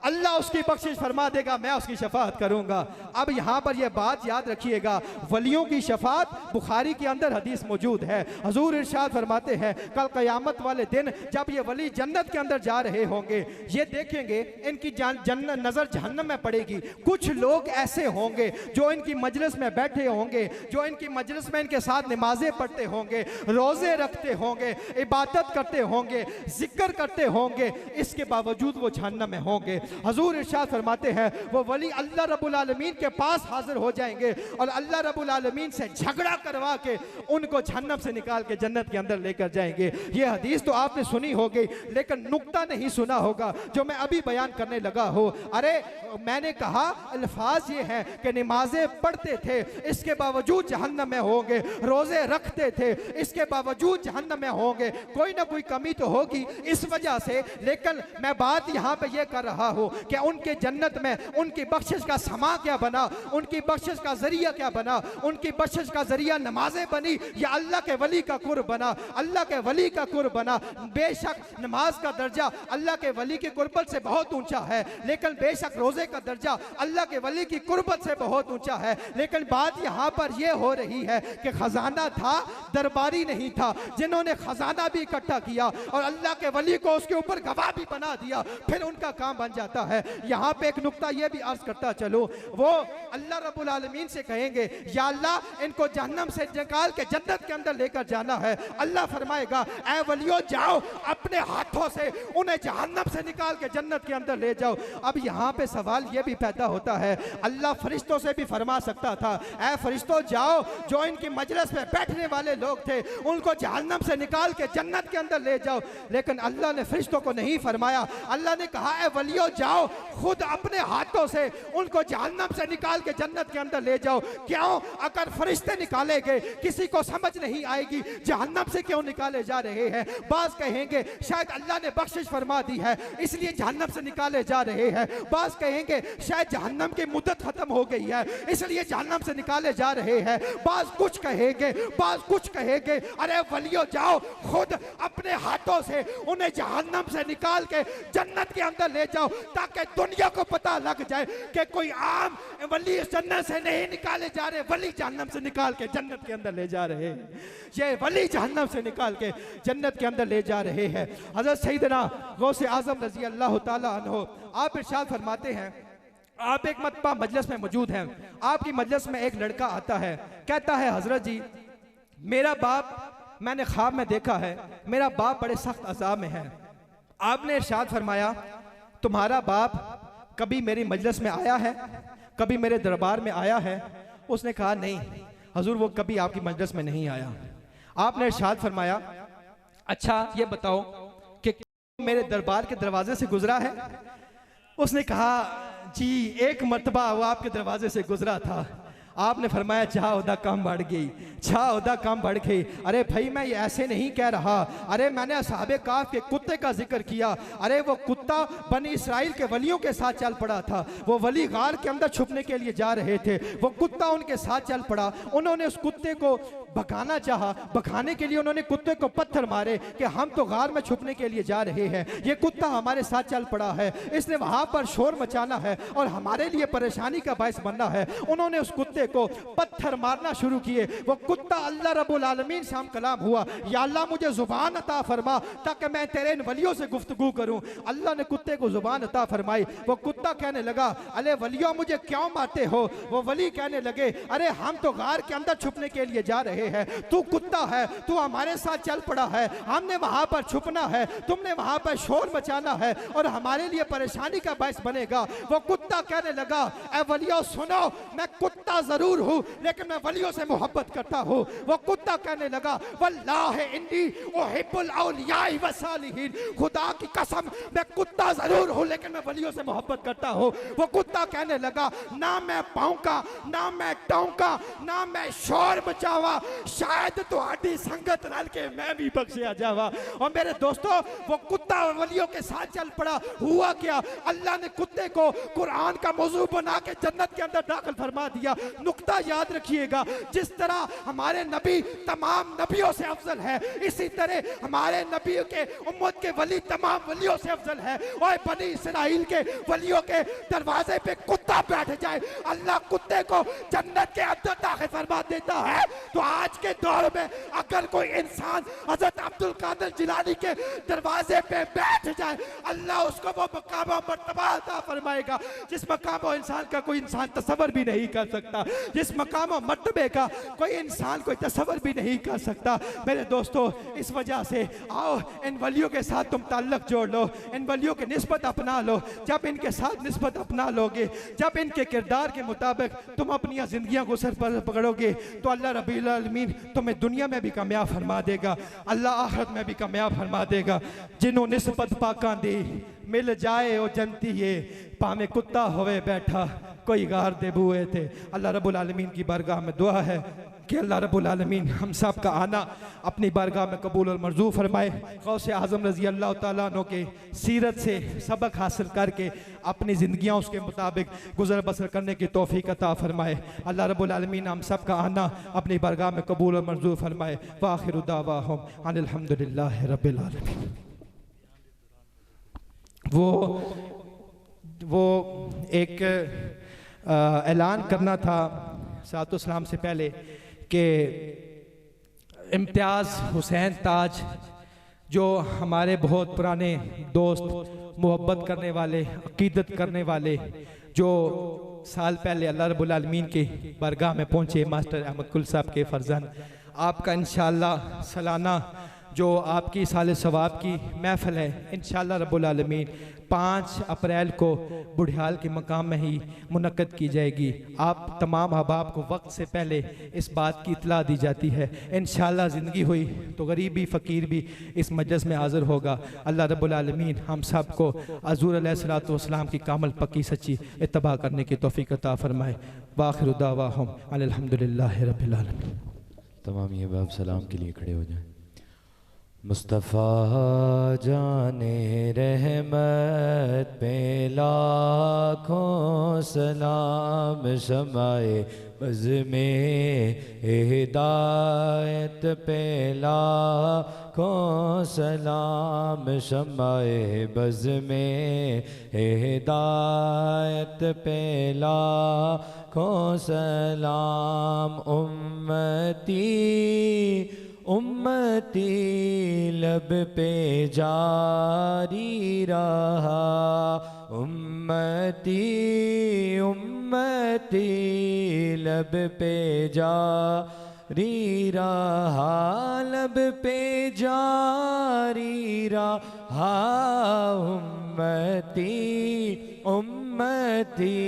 अल्लाह उसकी बख्शिश फरमा देगा, मैं उसकी शफाअत करूंगा। अब यहाँ पर यह बात याद रखिएगा, वलियों की शफाअत बुखारी के अंदर हदीस मौजूद है। हुजूर इरशाद फरमाते हैं कल क़यामत वाले दिन जब ये वली जन्नत के अंदर जा रहे होंगे, ये देखेंगे इनकी नजर जहन्नम में पड़ेगी। कुछ लोग ऐसे होंगे जो इनकी मजलिस में बैठे होंगे, जो इनकी मजलिस में इनके साथ नमाजें पढ़ते होंगे, रोजे रखते होंगे, इबादत करते होंगे, जिक्र करते होंगे, इसके बावजूद वो जहन्नम में होंगे। हुजूर इरशाद फरमाते हैं वो वली अल्लाह रब्बुल आलमीन के पास हाजिर हो जाएंगे और अल्लाह रब्बुल आलमीन से झगड़ा करवा के उनको जहन्नम से निकाल के जन्नत के अंदर लेकर जाएंगे। ये हदीस तो आपने सुनी होगी, लेकिन नुक्ता नहीं सुना होगा जो मैं अभी बयान करने लगा हूँ। अरे मैंने कहा अल्फाज ये है कि नमाजें पढ़ते थे, इसके बावजूद जहन्नम में होंगे, रोजे रखते थे, इसके बावजूद जहन्नम में होंगे। कोई ना कोई कमी तो होगी इस वजह से, लेकिन मैं बात यहाँ पे ये कर रहा हूँ कि उनके जन्नत में उनकी बख्शिश का समा क्या बना, उनकी बख्शिश का जरिया क्या बना। उनकी बख्शिश का जरिया नमाजें बनी या अल्लाह के वली का कुर्ब बना, अल्लाह के वली का कुर्ब बना। बेशक नमाज का दर्जा अल्लाह के वली की कुर्बत से बहुत ऊंचा है, लेकिन बेशक रोजे का दर्जा अल्लाह के वली की कुर्बत से बहुत ऊंचा है। लेकिन बात यहाँ पर यह हो रही है कि खजाना था, दरबारी नहीं था। जिन्होंने खजाना भी इकट्ठा किया और अल्लाह के वली को उसके ऊपर गवाह भी बना दिया, फिर उनका काम बन जाता है। यहाँ पे एक नुक्ता यह भी अर्ज करता चलो, वो अल्लाह रब्बुल आलमीन से कहेंगे या अल्लाह इनको जहन्नम से निकाल के जन्नत के अंदर लेकर जाना है। अल्लाह फरमाएगा ऐ वलियो जाओ, अपने हाथों से उन्हें जहन्नम से निकाल के जन्नत के अंदर ले जाओ। अब यहाँ पे सवाल यह भी पैदा होता है, अल्लाह फरिश्तों से भी फरमा सकता था ऐ फरिश्तों जाओ, जो इनकी मजलिस में बैठने वाले लोग थे उनको जहन्नम से निकाल के जन्नत के अंदर ले जाओ, लेकिन अल्लाह ने फरिश्तों को नहीं फरमाया। अल्लाह ने कहा ऐ वलियो जाओ, खुद अपने हाथों से उनको जहन्नम से निकाल के जन्नत के अंदर ले जाओ। क्यों? अगर फरिश्ते निकाले गए किसी को समझ नहीं आएगी जहन्नम से क्यों निकाले जा रहे हैं। बाज कहेंगे शायद अल्लाह ने बख्शिश फरमा दी है इसलिए जहन्नम से निकाले जा रहे हैं, बाज कहेंगे शायद जहन्नम की मुद्दत खत्म हो गई है इसलिए जहन्नम से निकाले जा रहे हैं, बाज कुछ कहेंगे, बाज कुछ कहेंगे अरे वलियो जाओ, खुद अपने हाथों से उन्हें जहन्नम से निकाल के जन्नत के अंदर ले जाओ, ताकि दुनिया को पता लग जाए कि कोई आम वली जन्नत से नहीं निकाले जा रहे, वली जहन्नम से निकाल के जन्नत के अंदर ले जा रहे हैं। ये वली जहन्नम से निकाल के जन्नत के अंदर ले जा रहे हैं। हज़रत सैयदना गौसे आज़म रज़ी अल्लाह ताला अन्हो आप इरशाद फरमाते हैं, आप एक मरतबा मजलिस में मौजूद हैं, आपकी मजलिस में एक लड़का आता है, कहता है हजरत जी मेरा बाप मैंने ख्वाब में देखा है, मेरा बाप बड़े सख्त अज़ाब में है। आपने इरशाद फरमाया तुम्हारा बाप कभी मेरी मजलिस में आया है, कभी मेरे दरबार में आया है? उसने कहा नहीं हजूर वो कभी आपकी मजलिस में नहीं आया। आपने इरशाद फरमाया अच्छा ये बताओ कि मेरे दरबार के दरवाजे से गुजरा है? उसने कहा जी एक मर्तबा वो आपके दरवाजे से गुजरा था। आपने फरमाया चाह उदा काम बढ़ गई, चाह उदा काम बढ़ गई। अरे भाई मैं ये ऐसे नहीं कह रहा, अरे मैंने असहाबे काफ के कुत्ते का जिक्र किया। अरे वो कुत्ता बनी इसराइल के वलियों के साथ चल पड़ा था, वो वली गार के अंदर छुपने के लिए जा रहे थे, वो कुत्ता उनके साथ चल पड़ा, उन्होंने उस कुत्ते को भगाना चाहा, भगाने के लिए उन्होंने कुत्ते को पत्थर मारे कि हम तो गार में छुपने के लिए जा रहे हैं, ये कुत्ता हमारे साथ चल पड़ा है, इसने वहां पर शोर मचाना है और हमारे लिए परेशानी का बायस बनना है। उन्होंने उस कुत्ते को पत्थर मारना शुरू किए। वो कुत्ता अल्लाह रब्बुल आलमीन से हम कलाम हुआ, या अल्लाह मुझे जुबान अता फरमा ताकि मैं तेरे इन वलियों से गुफ्तगू करूं। अल्लाह ने कुत्ते को जुबान अता फरमाई। वो कुत्ता कहने लगा अरे वलियों मुझे क्यों मारते हो? वो वली कहने लगे अरे हम तो गार के अंदर छुपने के लिए जा रहे हैं, तू कुत्ता है, तू हमारे साथ चल पड़ा है, हमने वहां पर छुपना है, तुमने वहां पर शोर मचाना है और हमारे लिए परेशानी का बायस बनेगा। वो कुत्ता कहने लगा ए वलियों सुनो, मैं कुत्ता जरूर हूं लेकिन मैं वलियों से मोहब्बत करता हूं। वो कुत्ता कहने लगा वल्लाह इन्नी उहिब्बुल औलिया व सालिहीन, खुदा की कसम मैं कुत्ता जरूर हूं लेकिन मैं वलियों से मोहब्बत करता हूं। वो कुत्ता कहने लगा ना मैं पाऊंगा, ना मैं टाऊंगा, ना मैं शोर मचावा, शायद तुहाडी संगत रल के मैं भी बख्शिया जावा। और मेरे दोस्तों वो कुत्ता वलियों के साथ चल पड़ा, हुआ क्या, अल्लाह ने कुत्ते को कुरान का मौजू बना के जन्नत के अंदर दाखिल फरमा दिया। नुक्ता याद रखिएगा, जिस तरह हमारे नबी तमाम नबियों से अफजल है, इसी तरह हमारे नबी के उम्मत के वली तमाम वलियों से अफजल है। और बनी इसराइल के वलियों के दरवाजे पे कुत्ता बैठ जाए, अल्लाह कुत्ते को जन्नत के अंदर दाखिल फरमा देता है। तो आज के दौर में अगर कोई इंसान हजरत अब्दुल कादिर जिलानी के दरवाजे पे बैठ जाए, अल्लाह उसको वो मकाम और मर्तबा अता फरमाएगा जिस मकाम और इंसान का कोई इंसान तसव्वुर भी नहीं कर सकता, जिस मकाम और मर्तबे का कोई इंसान कोई तसव्वुर भी नहीं कर सकता। मेरे दोस्तों इस वजह से आओ इन वलियों के साथ तुम ताल्लुक जोड़ लो, इन वलियों की निस्बत अपना लो। जब इनके साथ निस्बत अपना लोगे, जब इनके किरदार के मुताबिक तुम अपनी जिंदगियां को सर पर पकड़ोगे, तो अल्लाह रब्बुल आलमीन तुम्हें दुनिया में भी कामयाब फरमा देगा, अल्लाह आखिरत में भी कामयाब फरमा देगा। जिन्हों निस्बत पाकां दी मिल जाए ओ जनती है, भाਵੇਂ कुत्ता होवे बैठा कोई गार दे बुए थे। अल्लाह रब्बुल आलमीन की बारगाह में दुआ है कि अल्लाह रब्बुल आलमीन हम सब का आना अपनी बारगाह में कबूल और मंजूर फरमाए। गौसे आज़म रज़ी अल्लाह तआला अन्हु के सीरत से सबक हासिल करके अपनी ज़िंदगियाँ उसके मुताबिक गुजर बसर करने की तौफीक अता फरमाए। अल्लाह रब्बुल आलमीन हम सब का आना अपनी बारगाह में कबूल और मंजूर फरमाए। व आखिरु दावाहुम अनिल हम्दुलिल्लाहि रब्बिल आलमीन। वो एक ऐलान करना था सातो सलाम से पहले कि इम्तियाज़ हुसैन ताज जो हमारे बहुत पुराने दोस्त, मोहब्बत करने वाले, अकीदत करने वाले, जो साल पहले अल्लाह रब्बुल आलमीन के बारगाह में पहुँचे, मास्टर अहमद कुल साहब के फर्जंद, आपका इंशाअल्लाह सालाना जो आपकी साल सवाब की महफिल है इंशाअल्लाह रब्बुल आलमीन 5 अप्रैल को बुढ़ियाल के मकाम में ही मुनक्कद की जाएगी। आप तमाम अहबाब को वक्त से पहले इस बात की इत्तला दी जाती है। इंशाअल्लाह ज़िंदगी हुई तो गरीब भी फ़कीर भी इस मजलिस में हाज़िर होगा। अल्लाह रब्बुल आलमीन हम सब को हुज़ूर अलैहिस्सलातु वस्सलाम की कामल पक्की सच्ची इत्तबा करने की तौफीक अता फरमाए। व आखिरु दावाहुम अनिल हम्दुलिल्लाहि रब्बिल आलमीन। तमाम ये बाब सलाम के लिए खड़े हो जाएं। मुस्तफ़ा जाने रहमत पे लाखों सलाम, शमाए बज़ में हिदायत पे लाखों सलाम, शमाए बज़ में हिदायत पे लाखों सलाम। उम्मती उम्मती लब पे जारी रहा, उम्मती उम्मती लब पे जारी रहा, लब पे जारी रहा। उम्मती उम्मती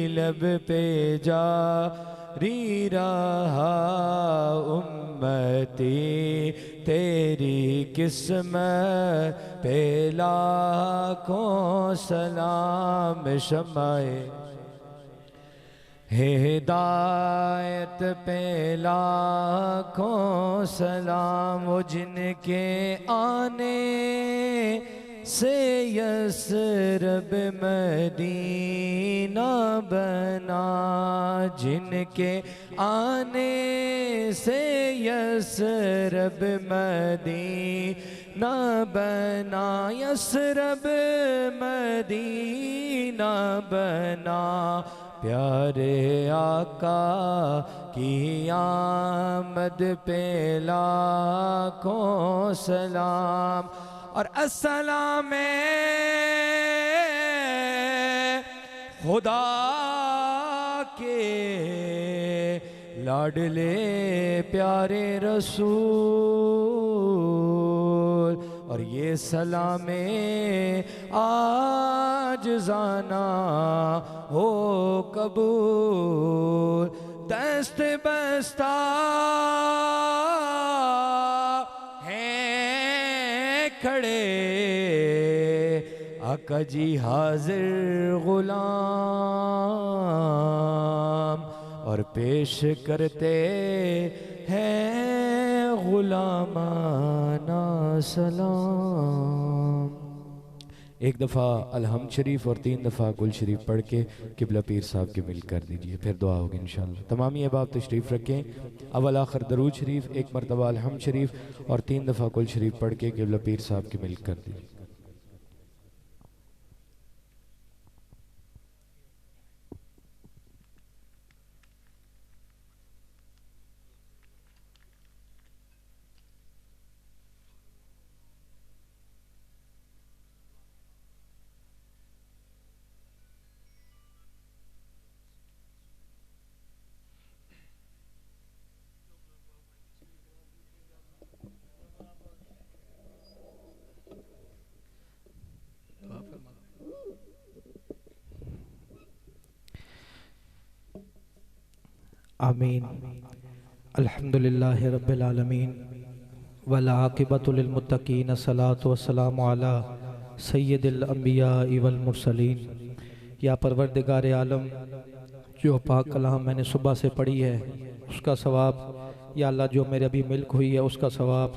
लब पे जारी रहा, उम्मती तेरी किस्मत पे लाखों सलाम, शमाए हिदायत पे लाखों सलाम। वो जिनके आने से यसरब मदीना बना, जिनके आने से यसरब मदीना बना, यसरब मदीना बना। प्यारे आका की आमद पे लाखों सलाम और अस्सलाम खुदा के लाडले प्यारे रसूल। और ये सलामे आज जाना हो कबूल, दस्त बस्ता हैं खड़े आका जी हाजिर गुलाम। और पेश करते हैं गुलामाना सलाम। एक दफ़ा अलहम्द शरीफ और 3 दफ़ा कुल शरीफ पढ़ के किबला पीर साहब के मिल कर दीजिए, फिर दुआ होगी इंशाअल्लाह। तमामी अहबाब तशरीफ़ रखें। अवल आखिर दरूद शरीफ, 1 मरतबा अलहम्द शरीफ और 3 दफ़ा कुल शरीफ पढ़ के किबला पीर साहब के मिल कर दीजिए। आमीन। अल्हम्दुलिल्लाहि रब्बिल आलमीन वल आक़िबतु लिल मुत्तक़ीन अस्सलातु वस्सलामु अला सय्यिदिल अंबिया वल मुरसलीन। या परवरदिगार आलम, जो पाक कलाम मैंने सुबह से पढ़ी है उसका सवाब, या अल्लाह जो मेरे अभी मिल्क हुई है उसका सवाब,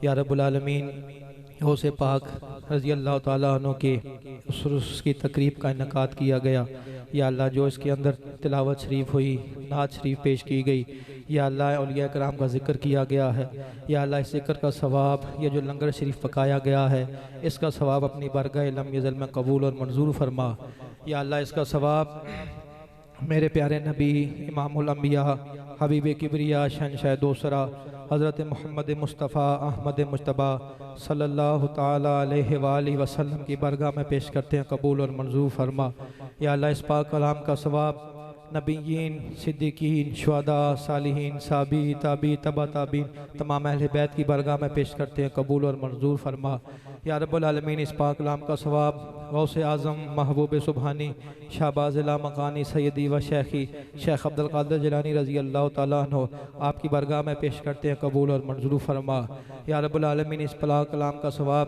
या रब्बुल आलमीन गौसे पाक रज़ी अल्लाह ताला अन्हु के उसकी तकरीब का इनकाद किया गया, या अल्लाह जो इसके अंदर तिलावत शरीफ हुई, नात शरीफ पेश की गई, या अल्लाह औलिया कराम का जिक्र किया गया है, या अल्लाह इस जिक्र का सवाब, ये जो लंगर शरीफ पकाया गया है इसका सवाब अपनी बारगाह लम यज़ल में कबूल और मंजूर फरमा। या अल्लाह इसका सवाब मेरे प्यारे नबी इमामुल अंबिया हबीब किबरिया शहंशाह दोसरा हज़रत मोहम्मद मुस्तफ़ा अहमद मुज्तबा सल्लल्लाहु ताला अलैहि वालैहि वसल्लम की बारगाह में पेश करते हैं, कबूल और मंजूर फरमा। या अल्लाह इस पाक कलाम का सवाब नबीयीन, सिद्दीकीन, शुहदा, सालिहीन, साबी, ताबी, तबा ताबीन, तमाम अहले बैत की बारगाह में पेश करते हैं, कबूल और मंजूर फरमा। या रब्बुल आलमीन इस पाक कलाम का सवाब गौसे आज़म महबूब सुबहानी शाहबाज़ मकानी सैयदी व शेखी शेख अब्दुल कादिर जिलानी रज़ी अल्लाह ताला अन्हु आपकी बारगाह में पेश करते हैं, कबूल और मंजूर फरमा। या रब्बुल आलमीन इस पाक कलाम का सवाब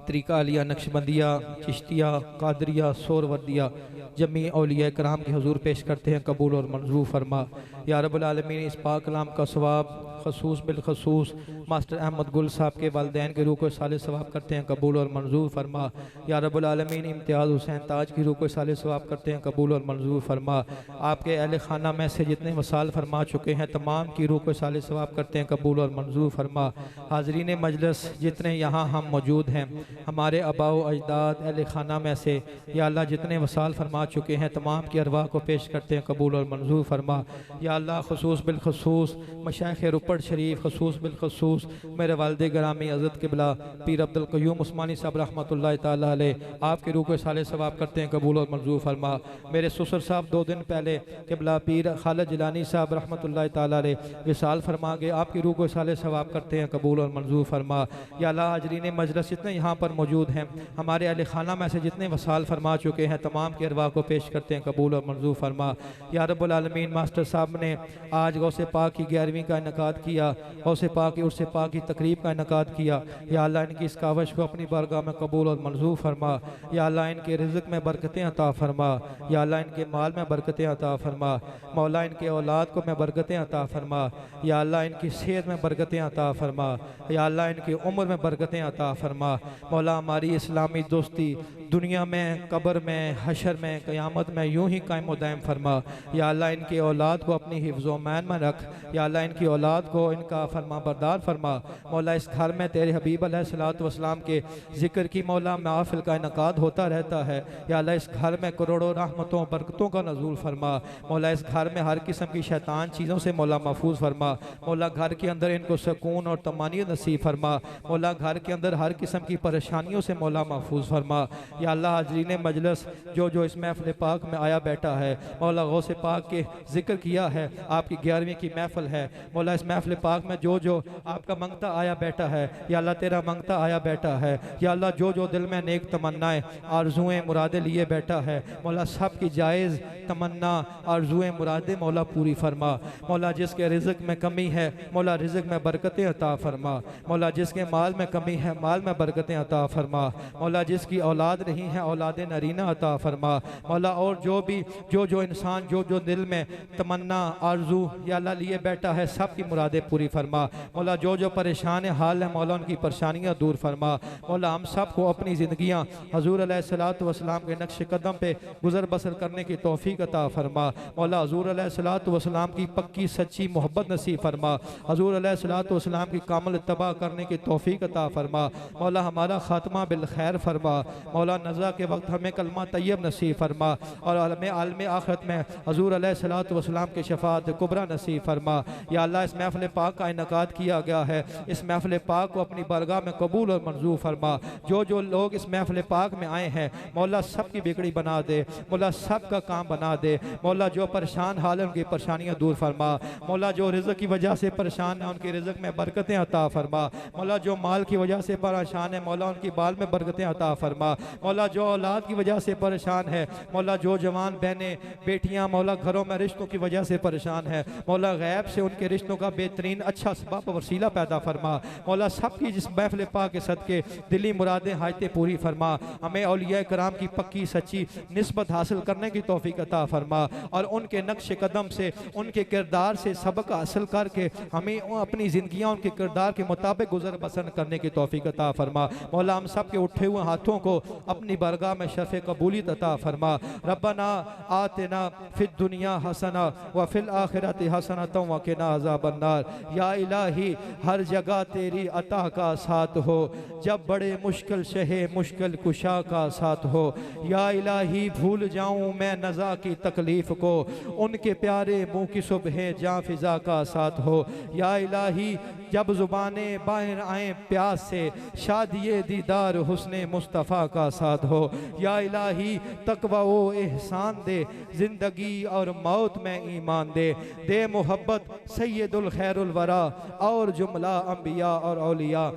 तरीका अलिया, नक्शबंदिया, चिश्तिया, कादरिया, सोरवर्दिया जमी औलिया कराम के हुजूर पेश करते हैं, कबूल और मंजूर फरमा। या रब्बुल आलमीन इस पाक कलाम का सवाब खसूस बिलखसूस मास्टर अहमद गुल साहब के वालिदैन के रूह को साले सवाब करते हैं, कबूल और मंजूर फरमा। या रब्बुल आलमीन इम्तियाज़ हुसैन ताज की रूह को साले सवाब करते हैं, कबूल और मंजूर फरमा। आपके अहले खाना में से जितने वसाल फरमा चुके हैं तमाम की रूह को साले सवाब करते हैं, कबूल और मंजूर फरमा। हाज़रीन मजलिस जितने यहाँ हम मौजूद हैं, हमारे आबाओ अजदाद अहले खाना में से या अल्लाह जितने वसाल फरमा चुके हैं तमाम की अरवाह को पेश करते हैं, कबूल और मंजूर फरमा। या अल्लाह खसूस बिलखसूस मशाइख रुपड़ शरीफ, खसूस बिलखसूस मेरे वालिद ग्रामी हज़रत क़िबला पीर अब्दुल क़य्यूम उस्मानी साहब रहमतुल्लाह ताला अलैह आपके रूह को साले सवाब करते हैं, कबूल और मंजूर फरमा। मेरे ससुर साहब 2 दिन पहले क़िबला पीर खालिद जिलानी साहब रहमतुल्लाह ताला अलैह विसाल फरमा गए, आपकी रूह को साले सवाब करते हैं, कबूल और मंजूर फरमा। या अल्लाह हाजरीन मजलिस जितने यहाँ पर मौजूद हैं, हमारे अहले खाना में से जितने वसाल फरमा चुके हैं तमाम के अरवाह को पेश करते हैं, कबूल और मंजूर फरमा। या रब्बुल आलमीन मास्टर साहब ने आज गौसे पाक की 11वीं का इनकाद किया, गौसे पाक की उर्से पाक की तकरीब का इनकाद किया। या अल्लाह इनकी इस कावश को अपनी बारगाह में कबूल और मंजूर फरमा। या अल्लाह इनके रिज़्क़ में बरकतें अता फरमा। या अल्लाह इनके माल में बरकतें अता फरमा। मौला इनके औलाद को में बरकतें अता फरमा। या अल्लाह इनकी सेहत में बरकतें अता फरमा। या अल्लाह इनकी उम्र में बरकतें अता फरमा। मौला हमारी इस्लामी दोस्ती दुनिया में, कब्र में, हशर में, क़यामत में यूं ही कायम दायम फरमा। या अल्लाह इनकी औलाद को अपनी हिफ्ज़ो मैन में रख। या अल्लाह इनकी औलाद को इनका फरमा बरदार फरमा। मौला इस घर में तेरे हबीब अलैहिस्सलातु वस्सलाम के ज़िक्र की मौला महफ़िल का इनकाद होता रहता है। या अल्लाह इस घर में करोड़ों रहमतों बरकतों का नज़ूल फरमा। मौला इस घर में हर किस्म की शैतान चीज़ों से मौला महफूज फरमा। मौला घर के अंदर इनको सुकून और तमानियत नसीब फरमा। मौला घर के अंदर हर किस्म की परेशानियों से मौला महफूज फरमा। या अल्लाह हाजरीन मजलिस जो इस महफ़िल पाक में आया बैठा है, मौला गौसे पाक के ज़िक्र किया है, आपकी 11वीं की महफ़िल है, मौला इस महफ़िल महफिल पाक में जो जो आपका मंगता आया बैठा है, या अल्लाह तेरा मंगता आया बैठा है, या अल्लाह जो जो दिल में नेक तमन्नाएं आरजुएं मुरादें लिए बैठा है, मौला सब की जायज़ तमन्ना आरजुएं मुरादें मौला पूरी फरमा। मौला जिसके रिज़्क में कमी है मौला रिज़्क में बरकतें अता फरमा। मौला जिसके माल में कमी है माल में बरकतें अता फरमा। मौला जिसकी औलाद नहीं है औलाद नरीना अता फरमा। मौला और जो जो इंसान जो जो दिल में तमन्ना आरजू या अल्लाह लिए बैठा है सब की मुरादें पूरी फरमा। मौला जो परेशान हाल है मौला उनकी परेशानियाँ दूर फरमा। मौला हम सब को अपनी ज़िंदगियाँ हजूर अलैहिस्सलातु वस्सलाम के नक्श कदम पे गुजर बसर करने की तौफीक अता फरमा। मौला हजूर अलैहिस्सलातु वस्सलाम की पक्की सच्ची मोहब्बत नसीब फरमा। हजूर अलैहिस्सलातु वस्सलाम की कामल तबाह करने की तौफीक अता फरमा। मौला हमारा खात्मा बिल खैर फरमा। मौला नज़ा के वक्त हमें कलमा तैयब नसीब फरमा और हमें आलम आखिरत में हजूर अलैहिस्सलातु वस्सलाम के शफाअत कुबरा नसीब फरमा। या अल्लाह इस महफिल पाक का इनकाद किया गया है, इस महफिल पाक को अपनी बारगाह में कबूल और मंजूर फरमा। जो लोग इस महफिल पाक में आए हैं मौला सब की बिगड़ी बना दे, मौला सब का काम बना दे। मौला जो परेशान हाल है उनकी परेशानियाँ दूर फरमा। मौला जो रिज़्क की वजह से परेशान है उनके रिज़्क में बरकतें अता फरमा। मौला जो माल की वजह से परेशान है मौला उनकी बाल में बरकतें अता फरमा। मौला जो औलाद की वजह से परेशान है मौला जो जवान बहनें बेटियां मौला घरों में रिश्तों की वजह से परेशान है मौला गैब से उनके रिश्तों का बेहतरीन अच्छा सबब वसीला पैदा फरमा। मौला सबकी जिस महफिल पाक के सदके दिली मुरादें हाजतें पूरी फरमा। हमें औलिया कराम की पक्की सच्ची निस्बत हासिल करने की तौफीक अता फरमा और उनके नक्श कदम से उनके किरदार से सबक हासिल करके हमें अपनी ज़िंदगियाँ उनके किरदार के मुताबिक गुजर बसर करने की तौफीक अता फरमा। मौला हम सब के उठे हुए हाथों को अपनी बारगाह में शर्फ़ कबूलियत अता फरमा। रब्बना आतिना फिद दुनिया हसना व फिल आखिरति हसनतम व क़िना अज़ाबन्नार। या इलाही हर जगह तेरी अता का साथ हो, जब बड़े मुश्किल शहे मुश्किल कुशा का साथ हो। या इलाही भूल जाऊं मैं नज़ा की तकलीफ़ को, उनके प्यारे मुँह की सुबह जाँ फिज़ा का साथ हो। या इलाही जब ज़ुबाने बाहर आए प्यास से, शादिये दीदार हुस्ने मुस्तफ़ा का साथ हो। या इलाही तकवा व एहसान दे, ज़िंदगी और मौत में ईमान दे मोहब्बत सैयदुल खैरुल वरा और जुमला अंबिया और औलिया।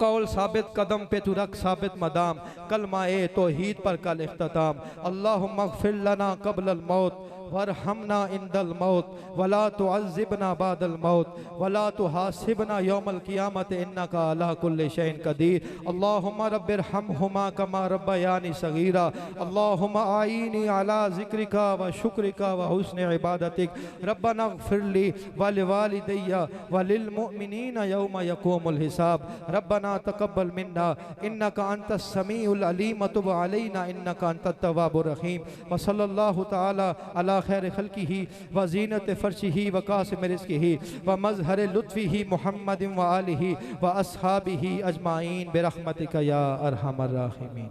कौल साबित कदम पे तू रख साबित मदाम, कलमा ए तौहीद पर कल इख्तिताम। अल्लाहुम्मा ग़फ़िर लना क़ब्लल मौत वरहमना इंदल मौत वला तुअज़्ज़िबना बादल मौत वला तुहासिबना यौमल क़ियामत इन्नका अला कुल्लि शैइन क़दीर। अल्लाहुम्मा रब्बिरहमहुमा कमा रब्बयानी सगीरा। अल्लाहुम्मा आईनी अला ज़िक्रिका व शुक्रिका व हुस्नि इबादतिक। रब्बना ग़फ़िरली व लिवालिदैया व लिल मुअमिनीना यौम यक़ूमुल हिसाब। रब्बना तक़ब्बल मिन्ना इन्नका अंतस समीउल अलीम व तुब अलैना इन्नका अंतत तव्वाबुर रहीम। व सल्लल्लाहु तआला अला खैर खल्क़िही व ज़ीनत फ़र्शिही व कासिम रिज़्क़िही व मज़हर लुत्फ़िही मुहम्मदिन व आलिही व अस्हाबिही अजमाइन बिरहमतिका या अरहमर राहिमीन।